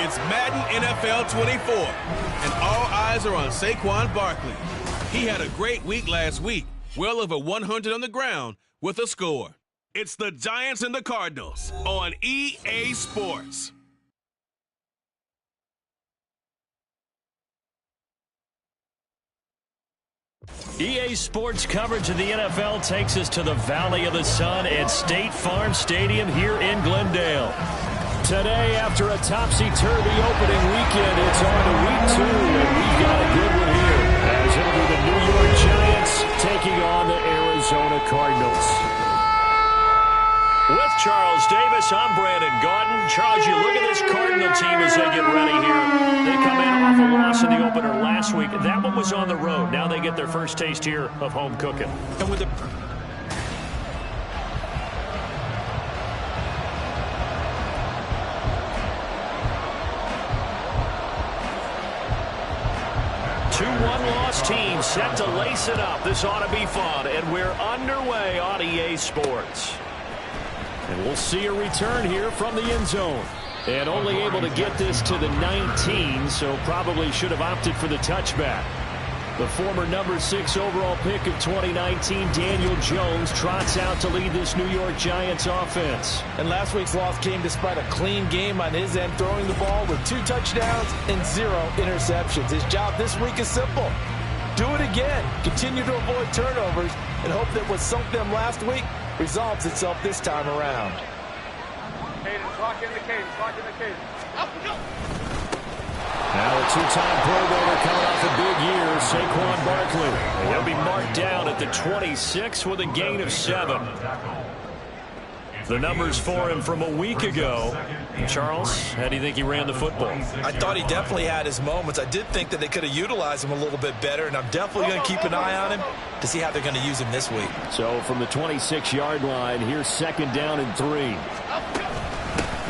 It's Madden NFL 24, and all eyes are on Saquon Barkley. He had a great week last week, well over 100 on the ground with a score. It's the Giants and the Cardinals on EA Sports. EA Sports coverage of the NFL takes us to the Valley of the Sun at State Farm Stadium here in Glendale. Today, after a topsy-turvy opening weekend, it's on to week 2, and we've got a good one here, as it'll be the New York Giants taking on the Arizona Cardinals. With Charles Davis, I'm Brandon Gaudin. Charles, you look at this Cardinal team as they get ready here. They come in off a loss in the opener last week. That one was on the road. Now they get their first taste here of home cooking. And with the 2-1 loss team set to lace it up. This ought to be fun, and we're underway on EA Sports. And we'll see a return here from the end zone. And only able to get this to the 19, so probably should have opted for the touchback. The former number 6 overall pick of 2019, Daniel Jones, trots out to lead this New York Giants offense. And last week's loss came despite a clean game on his end, throwing the ball with 2 touchdowns and 0 interceptions. His job this week is simple. Do it again. Continue to avoid turnovers and hope that what sunk them last week resolves itself this time around. Cadence, lock in the cadence, lock in the cadence. Up, go. Now a 2-time Pro Bowler coming off a big year, Saquon Barkley. And he'll be marked down at the 26 with a gain of 7. The numbers for him from a week ago. Charles, how do you think he ran the football? I thought he definitely had his moments. I did think that they could have utilized him a little bit better, and I'm definitely going to keep an eye on him to see how they're going to use him this week. So from the 26-yard line, here's 2nd down and 3.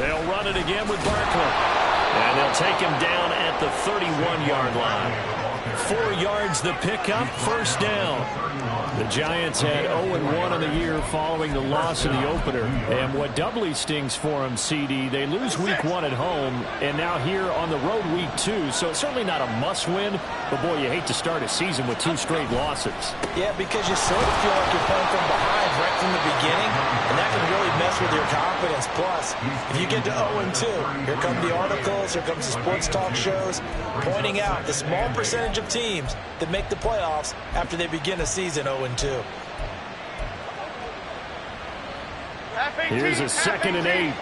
They'll run it again with Barkley. And they'll take him down at the 31-yard line. 4 yards the pickup, 1st down. The Giants had 0-1 on the year following the loss in the opener. And what doubly stings for them, CD, they lose week 1 at home, and now here on the road week 2. So it's certainly not a must-win, but boy, you hate to start a season with 2 straight losses. Yeah, because you sort of feel like you're playing from behind right from the beginning, and that can really mess with your confidence. Plus, if you get to 0-2, here come the articles, here comes the sports talk shows, pointing out the small percentage of teams that make the playoffs after they begin a season 0-2. Here's a 2nd and 8.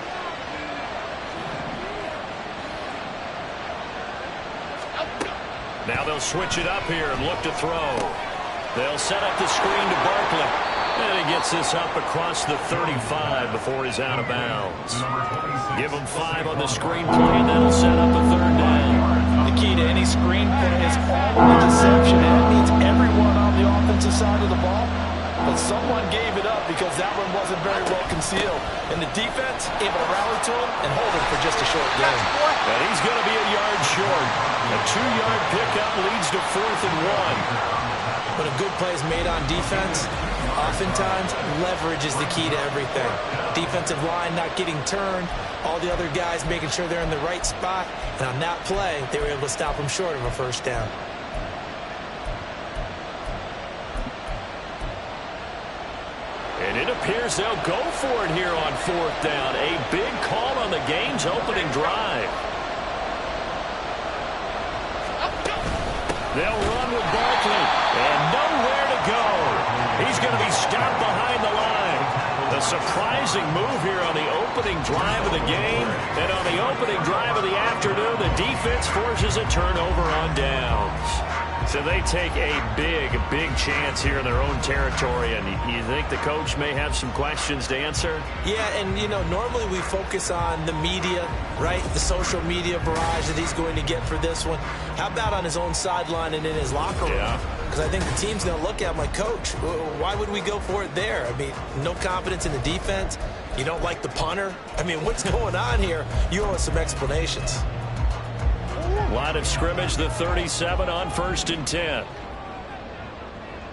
Now they'll switch it up here and look to throw. They'll set up the screen to Barkley. And he gets this up across the 35 before he's out of bounds. Give him 5 on the screen play, and that'll set up a 3rd down. The key to any screen play is all the deception. That means everyone on the offensive side of the ball, but someone gave it up because that one wasn't very well concealed. And the defense able to rally to him and hold him for just a short game. And he's going to be a yard short. A 2-yard pickup leads to 4th and 1. When a good play is made on defense, oftentimes leverage is the key to everything. Defensive line not getting turned, all the other guys making sure they're in the right spot, and on that play, they were able to stop him short of a 1st down. And it appears they'll go for it here on 4th down. A big call on the game's opening drive. They'll run with Barkley, and nowhere to go. He's going to be stopped behind the line. A surprising move here on the opening drive of the game. And on the opening drive of the afternoon, the defense forces a turnover on downs. So they take a big chance here in their own territory, and you think the coach may have some questions to answer? Yeah, and, normally we focus on the media, right? The social media barrage that he's going to get for this one. How about on his own sideline and in his locker room? Yeah. Because I think the team's going to look at him like, Coach, why would we go for it there? I mean, no confidence in the defense. You don't like the punter. I mean, what's going on here? You owe us some explanations. Line of scrimmage, the 37 on 1st and 10.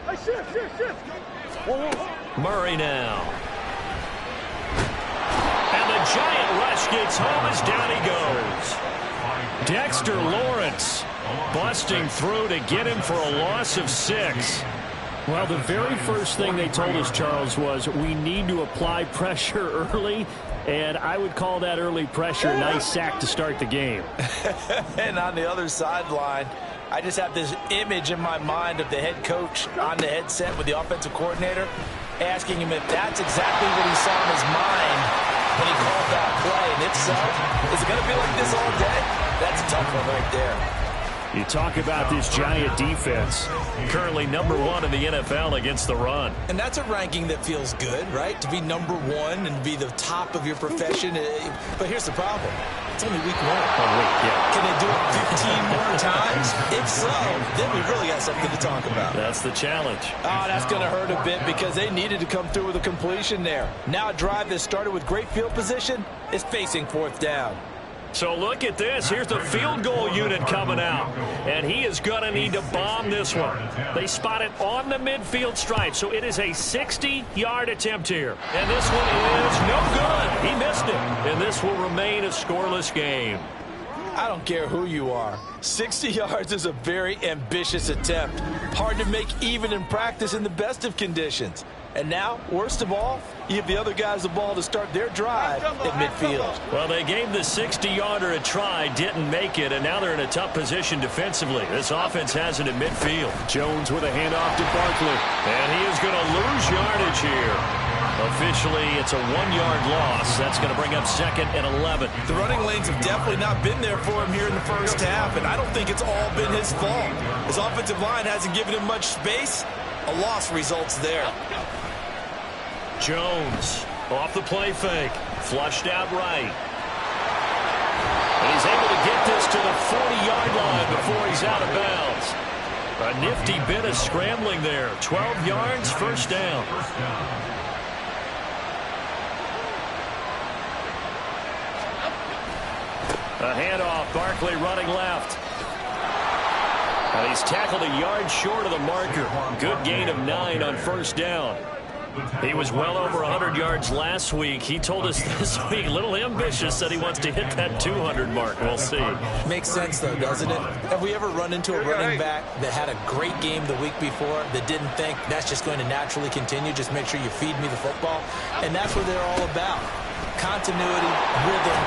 Hey, shift. Murray now. And the giant rush gets home as down he goes. Dexter Lawrence busting through to get him for a loss of 6. Well, the very first thing they told us, Charles, was we need to apply pressure early, and I would call that early pressure a nice sack to start the game. And on the other sideline, I just have this image in my mind of the head coach on the headset with the offensive coordinator asking him if that's exactly what he saw in his mind when he called that play. And if so, is it going to be like this all day? That's a tough one right there. You talk about this Giant defense. Currently #1 in the NFL against the run. And that's a ranking that feels good, right? To be #1 and be the top of your profession. But here's the problem. It's only week 1. Yeah. Can they do it 15 more times? If so, then we really got something to talk about. That's the challenge. Oh, that's going to hurt a bit because they needed to come through with a completion there. Now a drive that started with great field position is facing 4th down. So look at this. Here's the field goal unit coming out. And he is going to need to bomb this one. They spot it on the midfield stripe. So it is a 60-yard attempt here. And this one is no good. He missed it. And this will remain a scoreless game. I don't care who you are. 60 yards is a very ambitious attempt. Hard to make even in practice in the best of conditions. And now, worst of all, you give the other guys the ball to start their drive at midfield. Well, they gave the 60-yarder a try, didn't make it, and now they're in a tough position defensively. This offense has it at midfield. Jones with a handoff to Barkley. And he is going to lose yardage here. Officially, it's a 1-yard loss. That's going to bring up 2nd and 11. The running lanes have definitely not been there for him here in the first half, and I don't think it's all been his fault. His offensive line hasn't given him much space. A loss results there. Jones off the play fake. Flushed out right. And he's able to get this to the 40-yard line before he's out of bounds. A nifty bit of scrambling there. 12 yards, 1st down. A handoff. Barkley running left. And he's tackled a yard short of the marker. Good gain of 9 on 1st down. He was well over 100 yards last week. He told us this week, a little ambitious, that he wants to hit that 200 mark. We'll see. Makes sense, though, doesn't it? Have we ever run into a running back that had a great game the week before that didn't think that's just going to naturally continue? Just make sure you feed me the football. And that's what they're all about. Continuity, rhythm,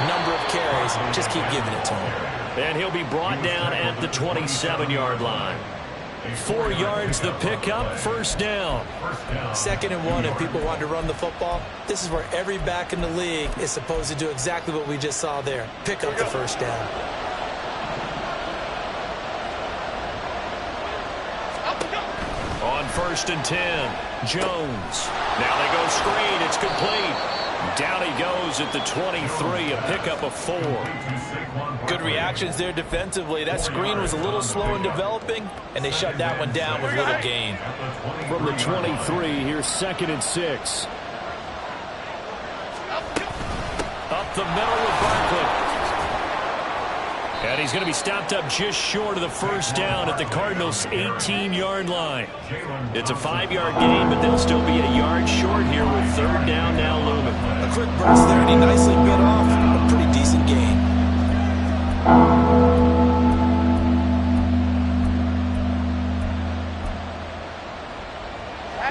number of carries. Just keep giving it to him. And he'll be brought down at the 27-yard line. 4 yards the pickup, 1st down. 2nd and 1, if people want to run the football, this is where every back in the league is supposed to do exactly what we just saw there. Pick up the 1st down. On 1st and 10, Jones. Now they go screen. It's complete. Down he goes at the 23, a pickup of 4. Good reactions there defensively. That screen was a little slow in developing, and they shut that one down with little gain. From the 23, here's 2nd and 6. Up the middle with Barkley. And he's going to be stopped up just short of the 1st down at the Cardinals' 18-yard line. It's a 5-yard gain, but they'll still be a yard short here with 3rd down now looming. A quick burst there, and he nicely bit off a pretty decent gain.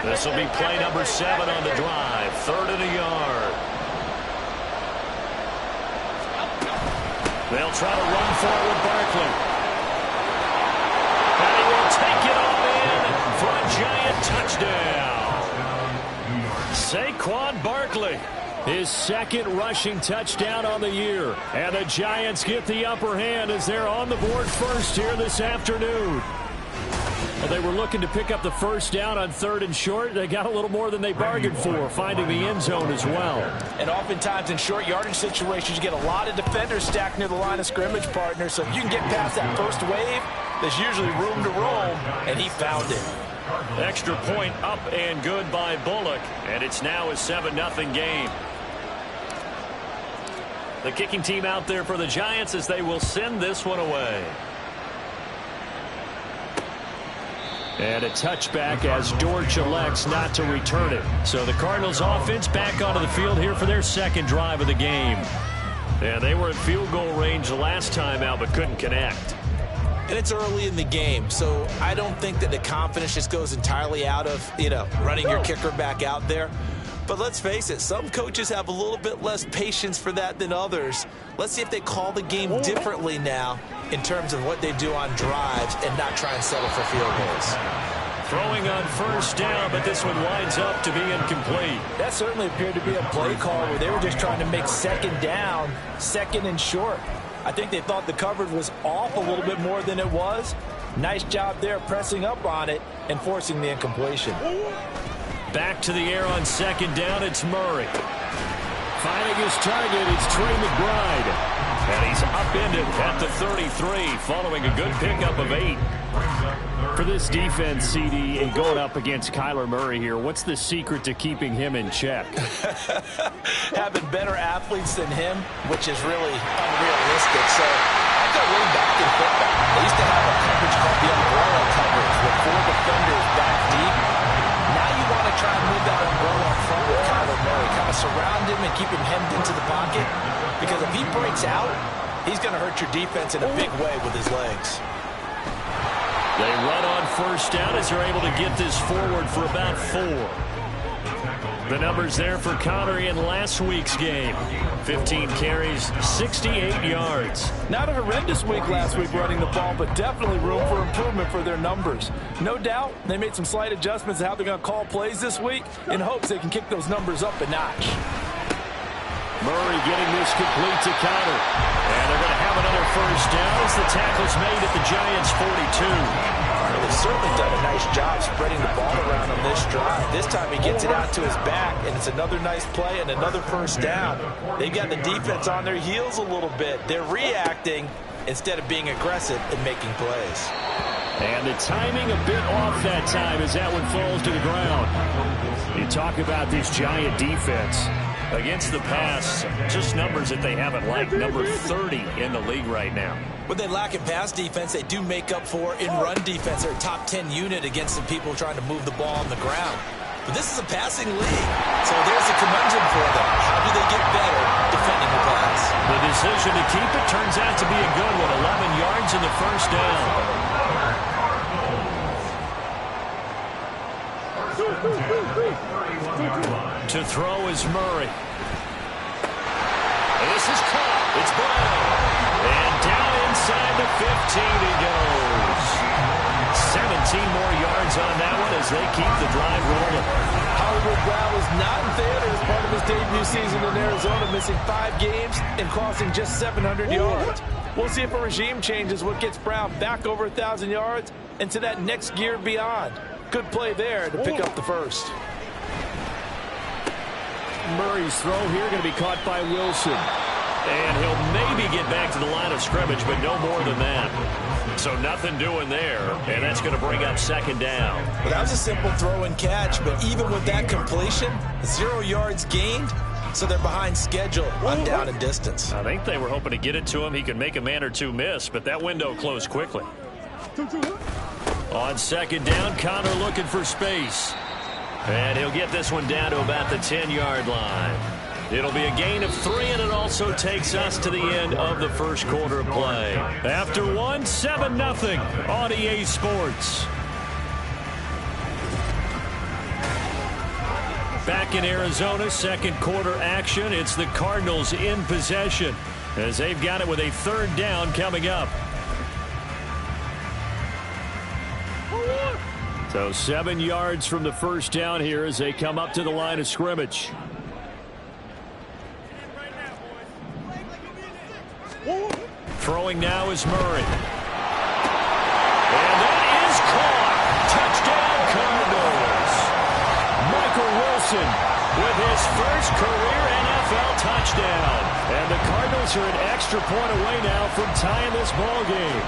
This will be play number 7 on the drive. 3rd and a yard. They'll try to run forward with Barkley. And he will take it all in for a Giant touchdown. Saquon Barkley. His 2nd rushing touchdown on the year. And the Giants get the upper hand as they're on the board first here this afternoon. Well, they were looking to pick up the first down on 3rd and short. They got a little more than they bargained for, finding the end zone as well. And oftentimes in short yardage situations, you get a lot of defenders stacked near the line of scrimmage, partner. So if you can get past that first wave, there's usually room to roam, and he found it. Extra point up and good by Bullock, and it's now a 7-0 game. The kicking team out there for the Giants as they will send this one away. And a touchback as Dortch elects not to return it. So the Cardinals offense back onto the field here for their second drive of the game. And they were at field goal range the last time out but couldn't connect. And it's early in the game, so I don't think that the confidence just goes entirely out of, running your kicker back out there. But let's face it, some coaches have a little bit less patience for that than others. Let's see if they call the game differently now in terms of what they do on drives and not try and settle for field goals. Throwing on first down, but this one winds up to be incomplete. That certainly appeared to be a play call where they were just trying to make second down, 2nd and short. I think they thought the coverage was off a little bit more than it was. Nice job there pressing up on it and forcing the incompletion. Back to the air on 2nd down, it's Murray. Finding his target, it's Trey McBride. And he's upended at the 33, following a good pickup of 8. For this defense, CD, and going up against Kyler Murray here, what's the secret to keeping him in check? Having better athletes than him, which is really unrealistic. So I go way back in football. They used to have a coverage called the umbrella coverage with 4 defenders back deep. Now you want to try and move that umbrella in front with Kyler Murray. Kind of surround him and keep him hemmed into the pocket. Because if he breaks out, he's going to hurt your defense in a big way with his legs. They run on first down as they're able to get this forward for about 4. The numbers there for Connery in last week's game. 15 carries, 68 yards. Not a horrendous week last week running the ball, but definitely room for improvement for their numbers. No doubt they made some slight adjustments to how they're going to call plays this week in hopes they can kick those numbers up a notch. Murray getting this complete to Conner. And they're going to have another first down as the tackle's made at the Giants' 42. Well, they've certainly done a nice job spreading the ball around on this drive. This time he gets it out to his back, and it's another nice play and another first down. They've got the defense on their heels a little bit. They're reacting instead of being aggressive and making plays. And the timing a bit off that time as that one falls to the ground. You talk about this Giant defense. Against the pass, just numbers that they haven't liked. Number 30 in the league right now. When they lack in pass defense, they do make up for in run defense. They're a top 10 unit against some people trying to move the ball on the ground. But this is a passing league, so there's a conundrum for them. How do they get better defending the pass? The decision to keep it turns out to be a good one. 11 yards in the first down. To throw is Murray. This is caught. It's Brown. And down inside the 15 he goes. 17 more yards on that one as they keep the drive rolling. Hollywood Brown was not in theater as part of his debut season in Arizona, missing 5 games and crossing just 700 yards. We'll see if a regime change is what gets Brown back over 1,000 yards and to that next gear beyond. Good play there to pick up the first. Murray's throw here going to be caught by Wilson. And he'll maybe get back to the line of scrimmage, but no more than that. So nothing doing there, and that's going to bring up 2nd down. Well, that was a simple throw and catch, but even with that completion, 0 yards gained, so they're behind schedule on down and distance. I think they were hoping to get it to him. He could make a man or two miss, but that window closed quickly. On 2nd down, Conner looking for space. And he'll get this one down to about the 10-yard line. It'll be a gain of 3, and it also takes us to the end of the first quarter of play. After 1, 7-0 on EA Sports. Back in Arizona, second quarter action. It's the Cardinals in possession as they've got it with a 3rd down coming up. So 7 yards from the first down here as they come up to the line of scrimmage. Throwing now is Murray. And that is caught. NFL touchdown. And the Cardinals are an extra point away now from tying this ball game.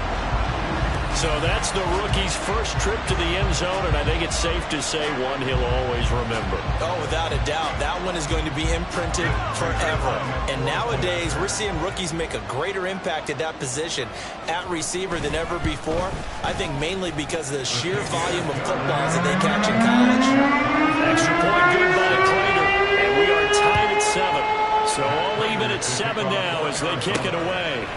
So that's the rookie's first trip to the end zone, and I think it's safe to say one he'll always remember. Oh, without a doubt. That one is going to be imprinted forever. And nowadays, we're seeing rookies make a greater impact at that position at receiver than ever before. I think mainly because of the sheer volume of footballs that they catch in college. Extra point good by Prater, and we are tied at 7. So all even at 7 now as they kick it away.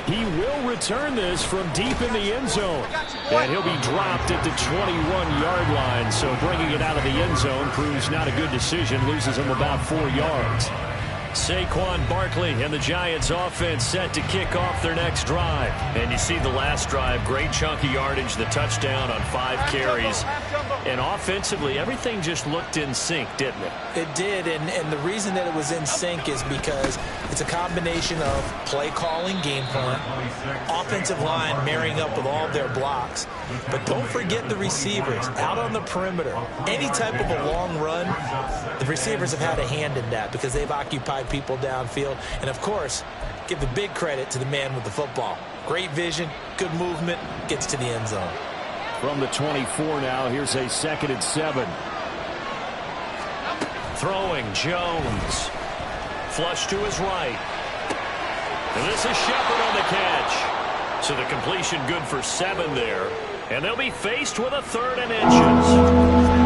He will return this from deep in the end zone. And he'll be dropped at the 21-yard line. So bringing it out of the end zone proves not a good decision. Loses him about 4 yards. Saquon Barkley and the Giants offense set to kick off their next drive. And you see the last drive, great chunk of yardage, the touchdown on 5 carries. And offensively, everything just looked in sync, didn't it? It did, and the reason that it was in sync is because it's a combination of play calling, game plan, offensive line marrying up with all of their blocks. But don't forget the receivers out on the perimeter. Any type of a long run, the receivers have had a hand in that because they've occupied people downfield. And, of course, give the big credit to the man with the football. Great vision, good movement, gets to the end zone. From the 24 now, here's a 2nd and 7. Throwing, Jones. Flush to his right. And this is Shepard on the catch. So the completion good for 7 there. And they'll be faced with a 3rd and inches.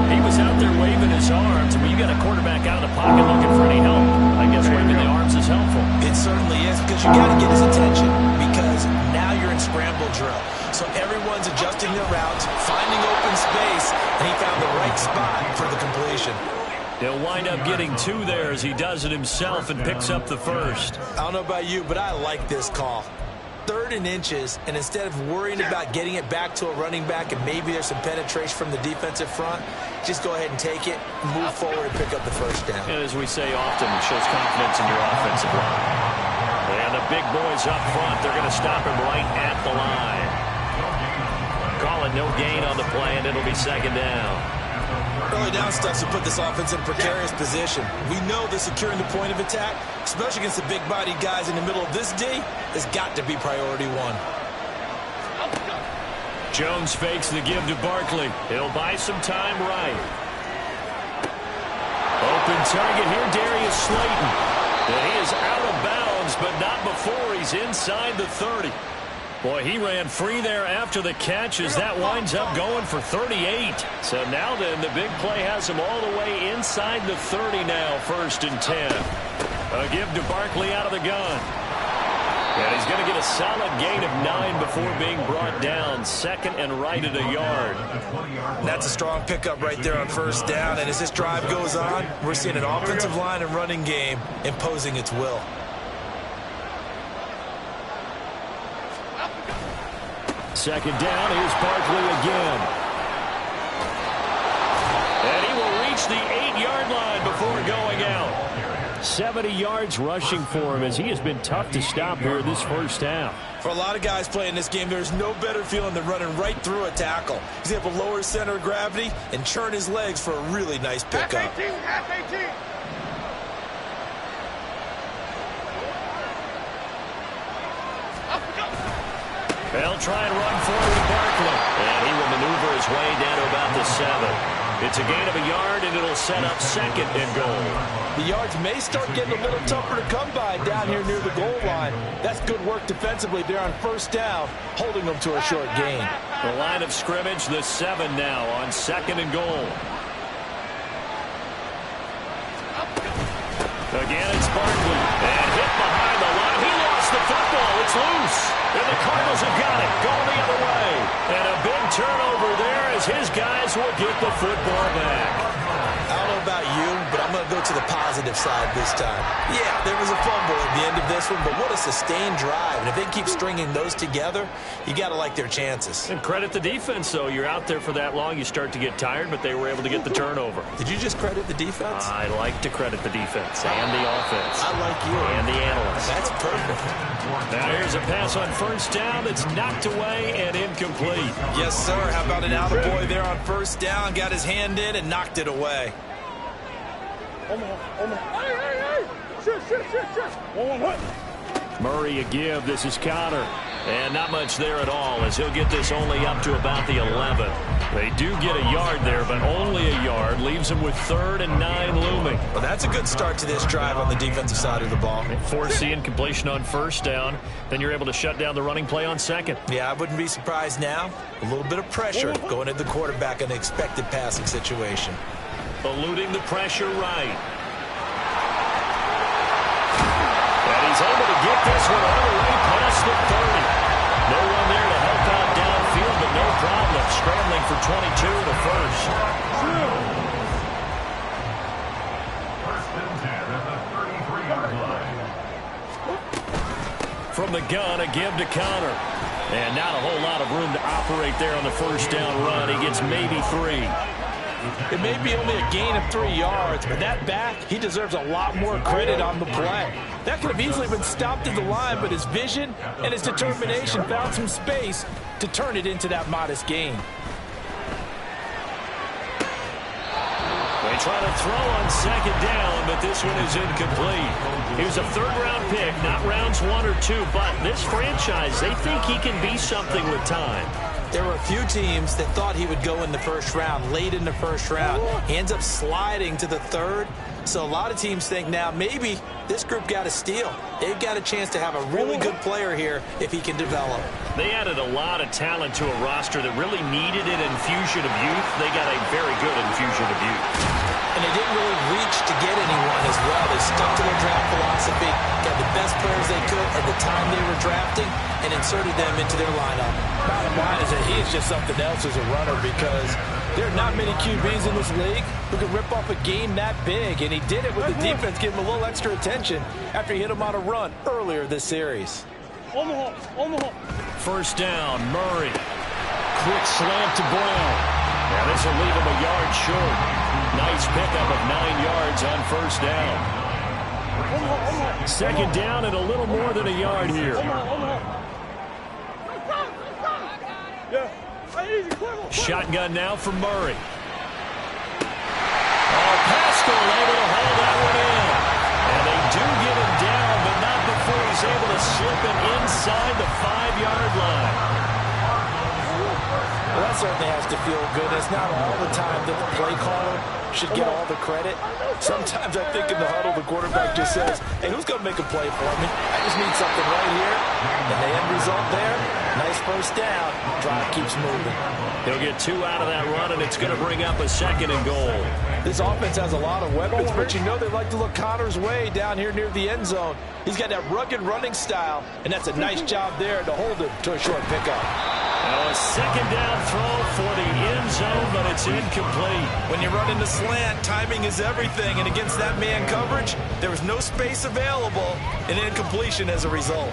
He was out there waving his arms. When you got a quarterback out of the pocket looking for any help, I guess waving the arms is helpful. It certainly is, because you got to get his attention, because now you're in scramble drill. So everyone's adjusting their routes, finding open space, and he found the right spot for the completion. He'll wind up getting 2 there as he does it himself and picks up the 1st. I don't know about you, but I like this call. 3rd and inches, and instead of worrying about getting it back to a running back and maybe there's some penetration from the defensive front, just go ahead and take it, move forward, and pick up the 1st down. And as we say often, it shows confidence in your offensive line. And the big boys up front, they're going to stop him right at the line. Call it no gain on the play, and it'll be 2nd down. Early down stuff to put this offense in a precarious position. We know that securing the point of attack, especially against the big-bodied guys in the middle of this D, has got to be priority 1. Jones fakes the give to Barkley. He'll buy some time right. Open target here, Darius Slayton. And he is out of bounds, but not before he's inside the 30. Boy, he ran free there after the catch as that winds up going for 38. So now then, the big play has him all the way inside the 30 now, 1st and 10. A give to Barkley out of the gun. And he's going to get a solid gain of 9 before being brought down. 2nd and right at a yard. And that's a strong pickup right there on 1st down. And as this drive goes on, we're seeing an offensive line and running game imposing its will. 2nd down, here's Barkley again. And he will reach the 8-yard line before going out. 70 yards rushing for him as he has been tough to stop here in this 1st half. For a lot of guys playing this game, there's no better feeling than running right through a tackle. He's able to lower his center of gravity and churn his legs for a really nice pickup. F-18. They'll try and run forward to Barkley. And he will maneuver his way down to about the 7. It's a gain of a yard, and it'll set up 2nd and goal. The yards may start getting a little tougher to come by down here near the goal line. That's good work defensively there on 1st down, holding them to a short gain. The line of scrimmage, the 7 now on 2nd and goal. Again, it's Barkley. And hit behind the line. He lost the football. It's loose. And the Cardinals have got it. Going the other way. And a big turnover there as his guys will get the football back. I don't know about you, but I'm going to go to the positive side this time. Yeah, there was a fumble at the end of this one, but what a sustained drive. And if they keep stringing those together, you got to like their chances. And credit the defense, though. You're out there for that long, you start to get tired, but they were able to get the turnover. Did you just credit the defense? I like to credit the defense and the offense. I like you. And the analysts. That's perfect. Now here's a pass on 1st down. It's knocked away and incomplete. Yes, sir. How about an attaboy there on 1st down? Got his hand in and knocked it away. Hey! Murray a give. This is Connor. And not much there at all, as he'll get this only up to about the 11. They do get a yard there, but only a yard. Leaves them with 3rd and 9 looming. Well, that's a good start to this drive on the defensive side of the ball. Forcing completion on 1st down. Then you're able to shut down the running play on 2nd. Yeah, I wouldn't be surprised now. A little bit of pressure going at the quarterback in an expected passing situation. Eluding the pressure right. And he's able to get this one all the way past the 30. No one there to help out downfield, but no problem. Scrambling for 22 to first. From the gun, a give to Connor. And not a whole lot of room to operate there on the 1st down run. He gets maybe 3. It may be only a gain of 3 yards, but that back, he deserves a lot more credit on the play. That could have easily been stopped at the line, but his vision and his determination found some space to turn it into that modest gain. They try to throw on 2nd down, but this one is incomplete. He was a 3rd-round pick, not rounds 1 or 2, but this franchise, they think he can be something with time. There were a few teams that thought he would go in the 1st round, late in the 1st round. He ends up sliding to the 3rd. So a lot of teams think now maybe this group got a steal. They've got a chance to have a really good player here if he can develop. They added a lot of talent to a roster that really needed an infusion of youth. They got a very good infusion of youth. And they didn't really reach to get anyone as well. They stuck to their draft philosophy, got the best players they could at the time they were drafting, and inserted them into their lineup. Bottom line is that he is just something else as a runner, because there are not many QBs in this league who can rip off a game that big, and he did it with the defense giving him a little extra attention after he hit him on a run earlier this series. 1st down, Murray. Quick slant to Brown. Now this will leave him a yard short. Nice pickup of 9 yards on 1st down. 2nd down and a little more than a yard here. Shotgun now for Murray. Oh, Pascal able to hold that one in. And they do get him down, but not before he's able to slip him inside the 5-yard line. Well, that certainly has to feel good. It's not all the time that the play caller should get all the credit. Sometimes I think in the huddle, the quarterback just says, hey, who's going to make a play for me? I just need something right here. And the end result there, nice 1st down. Drive keeps moving. He'll get 2 out of that run, and it's going to bring up a 2nd and goal. This offense has a lot of weapons, but you know they like to look Connor's way down here near the end zone. He's got that rugged running style, and that's a nice job there to hold him to a short pickup. Now a 2nd down throw for the end zone, but it's incomplete. When you run into slant, timing is everything, and against that man coverage, there was no space available, and incompletion as a result.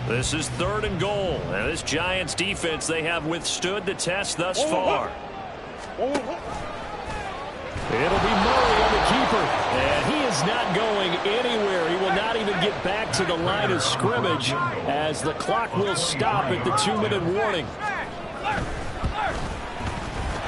This is 3rd and goal, and this Giants defense, they have withstood the test thus far. It'll be Murray on the keeper, and he is not going anywhere. He will not even get back to the line of scrimmage as the clock will stop at the 2-minute warning.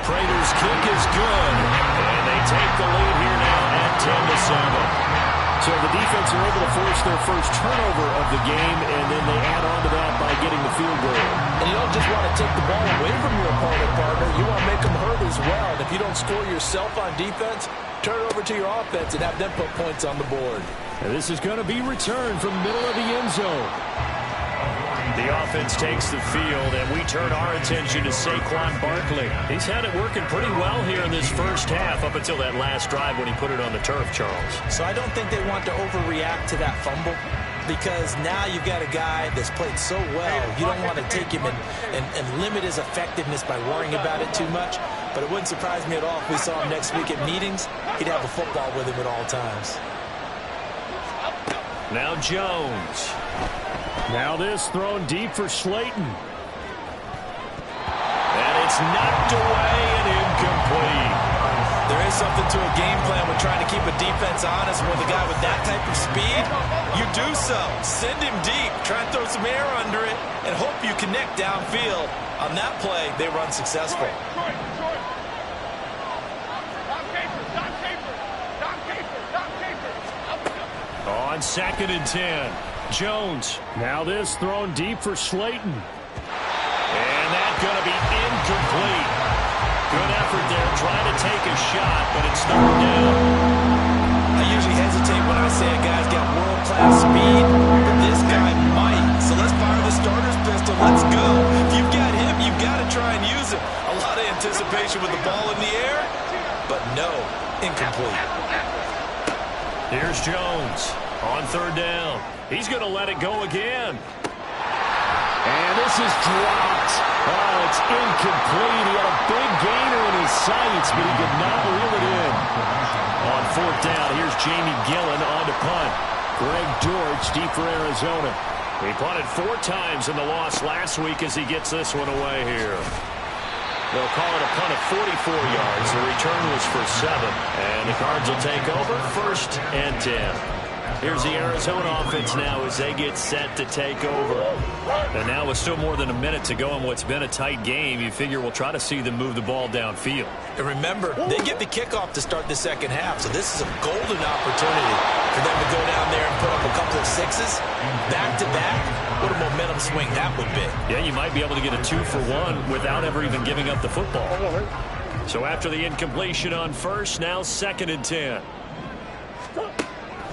Prater's kick is good, and they take the lead here now at 10-7. So the defense are able to force their first turnover of the game, and then they add on to that by getting the field goal. And you don't just want to take the ball away from your opponent, partner. You want to make them hurt as well. And if you don't score yourself on defense, turn it over to your offense and have them put points on the board. And this is going to be returned from middle of the end zone. The offense takes the field, and we turn our attention to Saquon Barkley. He's had it working pretty well here in this 1st half up until that last drive when he put it on the turf, Charles. So I don't think they want to overreact to that fumble, because now you've got a guy that's played so well. You don't want to take him and limit his effectiveness by worrying about it too much. But it wouldn't surprise me at all if we saw him next week at meetings. He'd have a football with him at all times. Now Jones. Now this thrown deep for Slayton. And it's knocked away and incomplete. There is something to a game plan with trying to keep a defense honest with a guy with that type of speed. You do so. Send him deep. Try and throw some air under it and hope you connect downfield. On that play, they run successful. on 2nd and 10. Jones. Now this thrown deep for Slayton. And that's going to be incomplete. Good effort there trying to take a shot, but it's 3rd down. I usually hesitate when I say a guy's got world-class speed, but this guy might. So let's fire the starter's pistol. Let's go. If you've got him, you've got to try and use him. A lot of anticipation with the ball in the air, but no, incomplete. Here's Jones on 3rd down. He's going to let it go again. And this is dropped. Oh, it's incomplete. He had a big gainer in his sights, but he did not reel it in. On 4th down, here's Jamie Gillen on to punt. Greg George deep for Arizona. He punted 4 times in the loss last week as he gets this one away here. They'll call it a punt of 44 yards. The return was for 7. And the Cards will take over 1st and 10. Here's the Arizona offense now as they get set to take over. And now with still more than a minute to go in what's been a tight game, you figure we'll try to see them move the ball downfield. And remember, they get the kickoff to start the 2nd half, so this is a golden opportunity for them to go down there and put up a couple of 6s back-to-back. What a momentum swing that would be. Yeah, you might be able to get a 2-for-1 without ever even giving up the football. So after the incompletion on 1st, now 2nd and 10.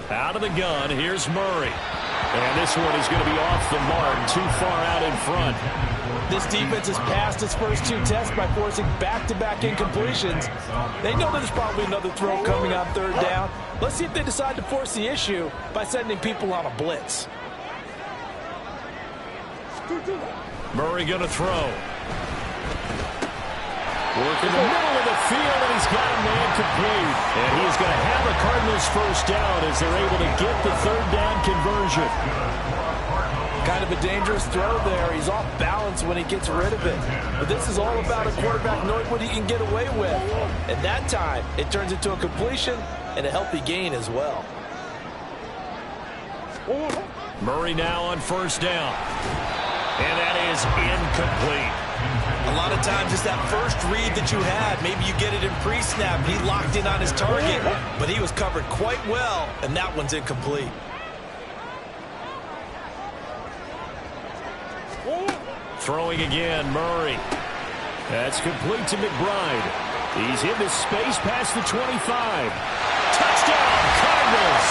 Out of the gun, here's Murray. And this one is going to be off the mark, too far out in front. This defense has passed its first 2 tests by forcing back-to-back incompletions. They know there's probably another throw coming on 3rd down. Let's see if they decide to force the issue by sending people on a blitz. Murray going to throw. Work in the middle of the field, and he's got a man complete. And he is going to have the Cardinals 1st down as they're able to get the 3rd down conversion. Kind of a dangerous throw there. He's off balance when he gets rid of it. But this is all about a quarterback knowing what he can get away with. At that time, it turns into a completion and a healthy gain as well. Murray now on 1st down. And that is incomplete. A lot of times it's that first read that you had. Maybe you get it in pre-snap. He locked in on his target, but he was covered quite well, and that one's incomplete. Throwing again, Murray. That's complete to McBride. He's into space past the 25. Touchdown, Cardinals!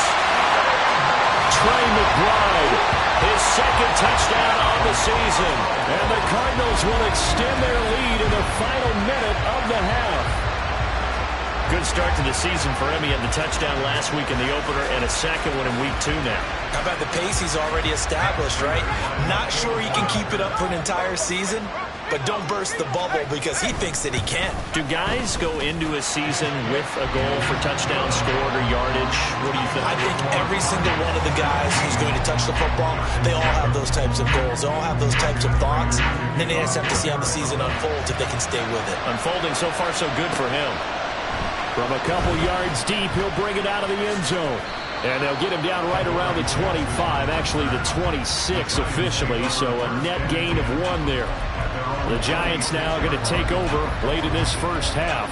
Trey McBride, his 2nd touchdown on the season. And the Cardinals will extend their lead in the final minute of the half. Good start to the season for him. He had the touchdown last week in the opener and a 2nd one in week 2 now. How about the pace he's already established, right? Not sure he can keep it up for an entire season, but don't burst the bubble because he thinks that he can. Do guys go into a season with a goal for touchdown scored or yardage? What do you think? I think every single one of the guys who's going to touch the football, they all have those types of goals. They all have those types of thoughts. And then they just have to see how the season unfolds if they can stay with it. Unfolding so far so good for him. From a couple yards deep, he'll bring it out of the end zone. And they'll get him down right around the 25, actually the 26 officially, so a net gain of 1 there. The Giants now going to take over late in this 1st half.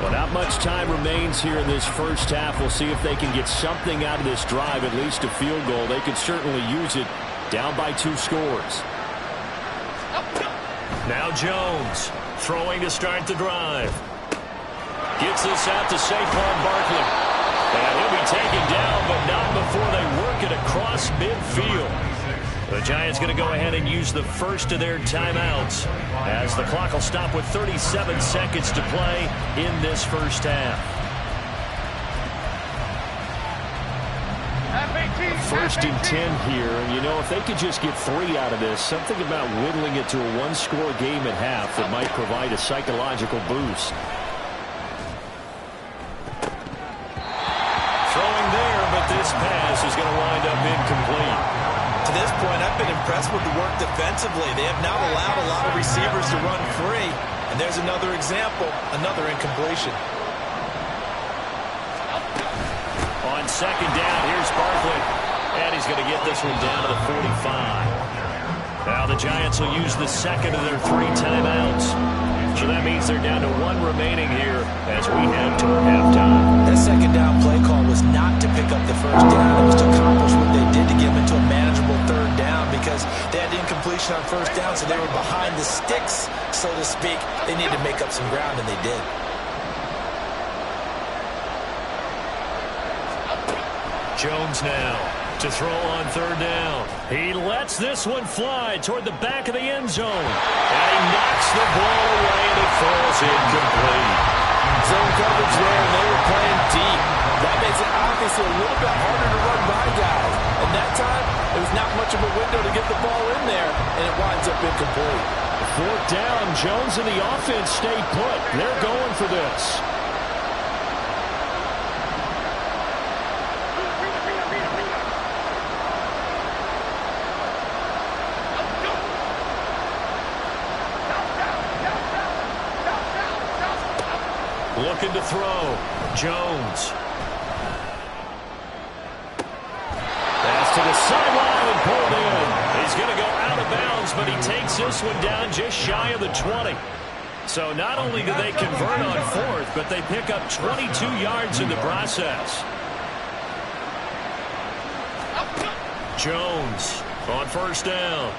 Well, not much time remains here in this 1st half. We'll see if they can get something out of this drive, at least a field goal. They could certainly use it, down by 2 scores. Now Jones, throwing to start the drive. Gets this out to Saquon Barkley. And he'll be taken down, but not before they work it across midfield. The Giants going to go ahead and use the first of their timeouts as the clock will stop with 37 seconds to play in this 1st half. 1st and 10 here, and you know, if they could just get 3 out of this, something about whittling it to a 1-score game at half that might provide a psychological boost. This pass is going to wind up incomplete. To this point, I've been impressed with the work defensively. They have not allowed a lot of receivers to run free. And there's another example, another incompletion. On 2nd down, here's Barkley. And he's going to get this one down to the 45. Now the Giants will use the 2nd of their 3 timeouts. So that means they're down to 1 remaining here as we head toward halftime. That 2nd down play call was not to pick up the 1st down. It was to accomplish so they were behind the sticks, so to speak. They needed to make up some ground, and they did. Jones now to throw on third down. He lets this one fly toward the back of the end zone. And he knocks the ball away, and it falls incomplete. Zone coverage there, and they were playing deep. That makes it obviously a little bit harder to run by guys. And that time, there was not much of a window to get the ball in there, and it winds up incomplete. Fourth down, Jones and the offense stay put. They're going for this. Looking to throw. Jones. Pass to the sideline and pulled in. He's going to go out of bounds, but he takes this one down just shy of the 20. So not only do they convert on fourth, but they pick up 22 yards in the process. Jones on first down.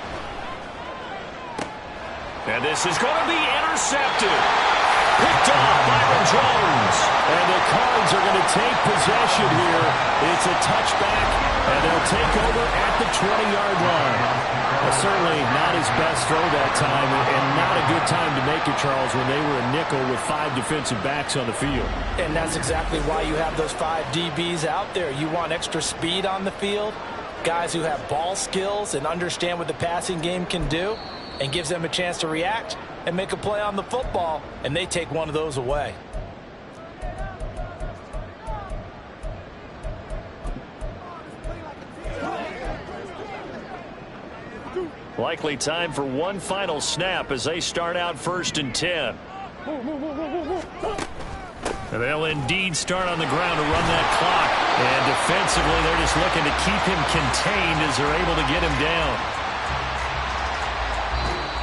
And this is going to be intercepted. Picked off Byron Jones. And the Cards are going to take possession here. It's a touchback, and they'll take over at the 20-yard line. Certainly not his best throw that time, and not a good time to make it, Charles, when they were a nickel with 5 defensive backs on the field. And that's exactly why you have those 5 DBs out there. You want extra speed on the field, guys who have ball skills and understand what the passing game can do, and gives them a chance to react and make a play on the football, and they take one of those away. Likely time for one final snap as they start out 1st and 10. And they'll indeed start on the ground to run that clock. And defensively, they're just looking to keep him contained as they're able to get him down.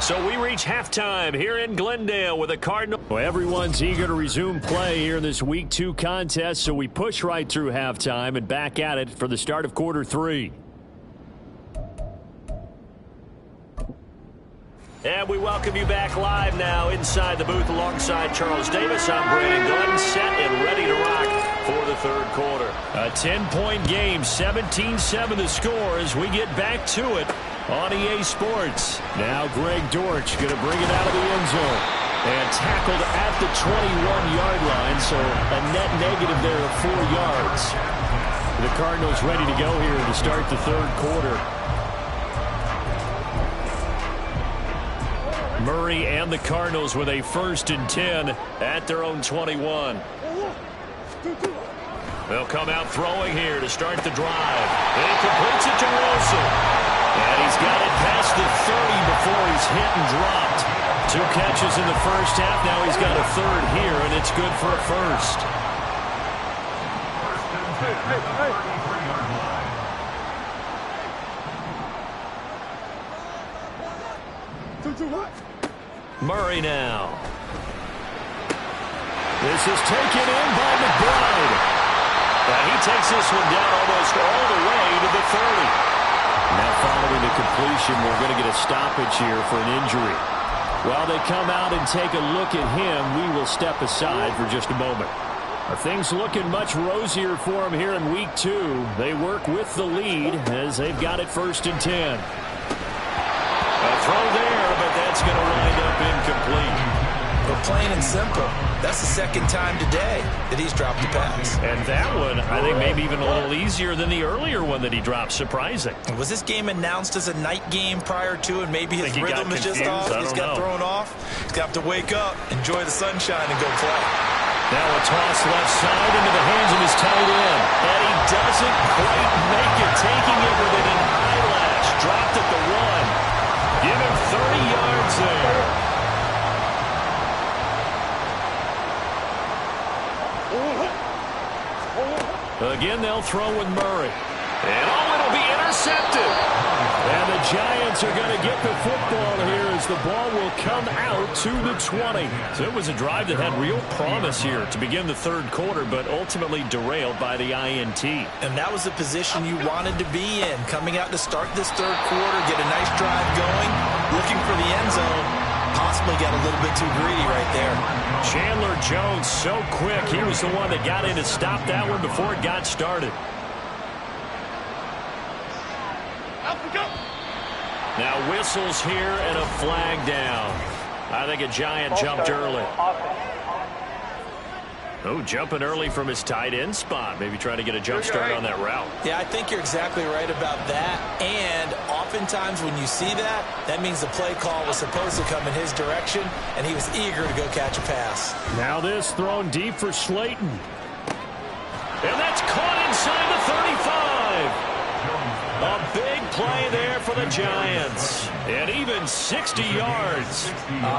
So we reach halftime here in Glendale with a Cardinal. Well, everyone's eager to resume play here in this Week 2 contest, so we push right through halftime and back at it for the start of quarter 3. And we welcome you back live now inside the booth alongside Charles Davis. I'm Brandon Glenn, set and ready to rock for the third quarter. A 10-point game, 17-7 the score as we get back to it on EA Sports. Now Greg Dortch going to bring it out of the end zone. And tackled at the 21-yard line, so a net negative there of 4 yards. The Cardinals ready to go here to start the third quarter. Murray and the Cardinals with a 1st and 10 at their own 21. They'll come out throwing here to start the drive. And he completes it to Wilson. And he's got it past the 30 before he's hit and dropped. 2 catches in the first half. Now he's got a 3rd here, and it's good for a 1st. Murray now. This is taken in by McBride. He takes this one down almost all the way to the 30. Now following the completion, we're going to get a stoppage here for an injury. While they come out and take a look at him, we will step aside for just a moment. Are things looking much rosier for him here in Week 2? They work with the lead as they've got it 1st and 10. A throw there, but that's going to wind up incomplete. But plain and simple, that's the 2nd time today that he's dropped a pass. And that one, I think, maybe even a little easier than the earlier one that he dropped. Surprising. Was this game announced as a night game prior to, and maybe his rhythm is just off? He's got thrown off. He's got to wake up, enjoy the sunshine, and go play. Now a toss left side into the hands of his tight end. And he doesn't quite make it, taking it within an eyelash. Dropped at the 1. Give him 30 yards there. Again, they'll throw with Murray. And it'll be intercepted. And the Giants are going to get the football here as the ball will come out to the 20. So it was a drive that had real promise here to begin the third quarter, but ultimately derailed by the INT. And that was the position you wanted to be in. Coming out to start this third quarter, get a nice drive going, looking for the end zone. Possibly got a little bit too greedy right there. Chandler Jones so quick. He was the one that got in to stop that one before it got started. Now whistles here and a flag down. I think a Giant jumped early. Oh, jumping early from his tight end spot. Maybe trying to get a jump start on that route. Yeah, I think you're exactly right about that. And oftentimes when you see that, that means the play call was supposed to come in his direction, and he was eager to go catch a pass. Now this thrown deep for Slayton. And that's caught inside the 35. A big play there for the Giants. And even 60 yards.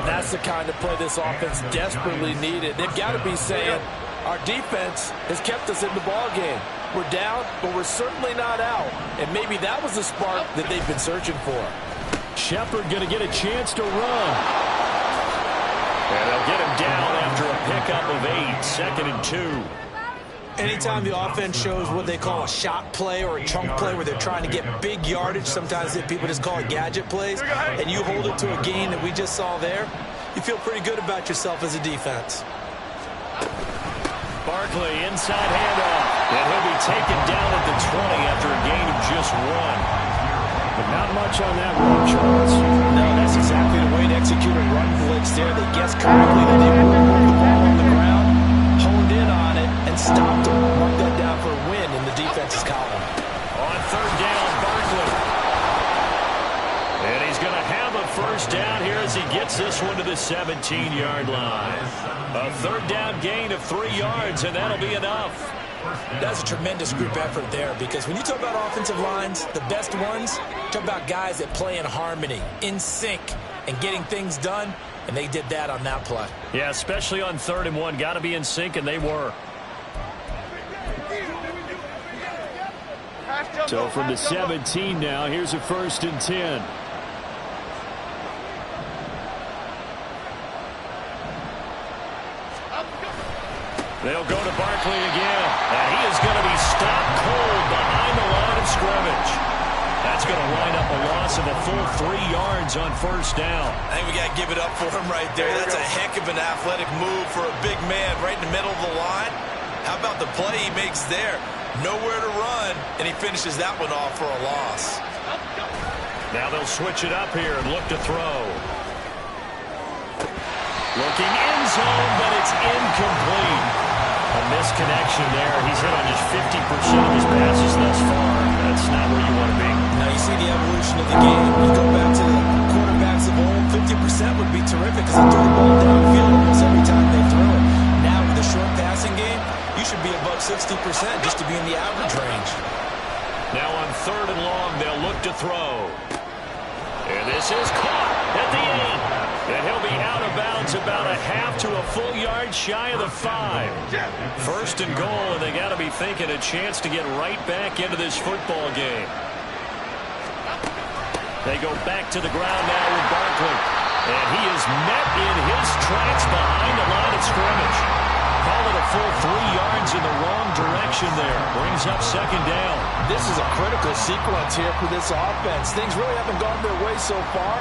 That's the kind of play this offense desperately needed. They've got to be saying, our defense has kept us in the ball game. We're down, but we're certainly not out. And maybe that was the spark that they've been searching for. Shepard going to get a chance to run. And they'll get him down after a pickup of 8, 2nd and 2. Anytime the offense shows what they call a shot play or a chunk play where they're trying to get big yardage, sometimes people just call it gadget plays, and you hold it to a gain that we just saw there, you feel pretty good about yourself as a defense. Barkley inside handoff. And he'll be taken down at the 20 after a gain of just 1. But not much on that run, Charles. No, that's exactly the way to execute a run blitz there. They guessed correctly that they would move the ball on the ground, honed in on it, and stopped him. Mark that down for a win in the defense's column. On 3rd down, Barkley. And he's going to have a first down here as he gets this one to the 17-yard line. A 3rd down gain of 3 yards, and that'll be enough. That's a tremendous group effort there, because when you talk about offensive lines, the best ones, talk about guys that play in harmony, in sync, and getting things done, and they did that on that play. Yeah, especially on 3rd and 1. Got to be in sync, and they were. So from the 17 now, here's a 1st and 10. They'll go to Barkley again, and he is going to be stopped cold behind the line of scrimmage. That's going to line up a loss of a full 3 yards on 1st down. I think we got to give it up for him right there. That's a heck of an athletic move for a big man right in the middle of the line. How about the play he makes there? Nowhere to run, and he finishes that one off for a loss. Now they'll switch it up here and look to throw. Looking end zone, but it's incomplete. A misconnection there. He's hit on just 50% of his passes thus far. That's not where you want to be. Now you see the evolution of the game. You go back to the quarterbacks of old, 50% would be terrific because they threw the ball downfield almost every time they threw it. Now with the short passing game, you should be above 60% just to be in the average range. Now on 3rd and long, they'll look to throw. And this is caught at the 8. And he'll be out of bounds about a half to a full yard shy of the 5. 1st and goal, and they got to be thinking a chance to get right back into this football game. They go back to the ground now with Barkley. And he is met in his tracks behind the line of scrimmage. Call it a full 3 yards in the wrong direction there. Brings up 2nd down. This is a critical sequence here for this offense. Things really haven't gone their way so far.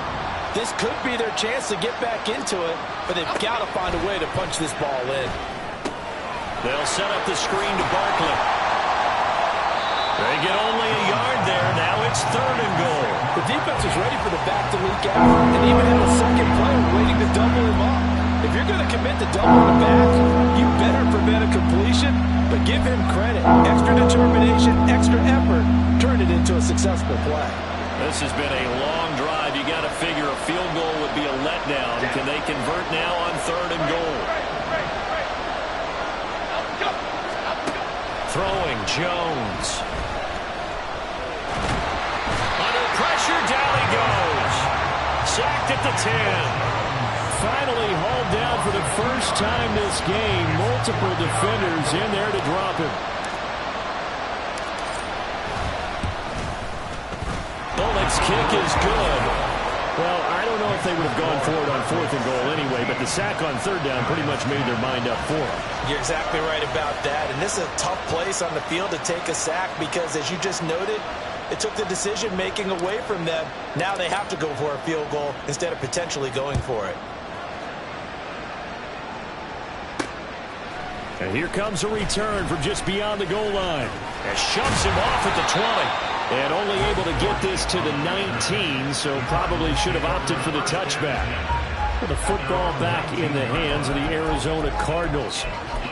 This could be their chance to get back into it, but they've got to find a way to punch this ball in. They'll set up the screen to Barkley. They get only a yard there. Now it's 3rd and goal. The defense is ready for the back to leak out and even have a second player waiting to double him up. If you're going to commit to doubling the back, you better prevent a completion, but give him credit. Extra determination, extra effort, turn it into a successful play. This has been a long drive. You got to figure a field goal would be a letdown. Can they convert now on 3rd and goal? Throwing Jones. Under pressure, down he goes. Sacked at the 10. Finally hauled down for the first time this game. Multiple defenders in there to drop him. Bullock's kick is good. Well, I don't know if they would have gone for it on 4th and goal anyway, but the sack on 3rd down pretty much made their mind up for it. You're exactly right about that. And this is a tough place on the field to take a sack because, as you just noted, it took the decision-making away from them. Now they have to go for a field goal instead of potentially going for it. And here comes a return from just beyond the goal line. And shoves him off at the 20. And only able to get this to the 19, so probably should have opted for the touchback. With the football back in the hands of the Arizona Cardinals.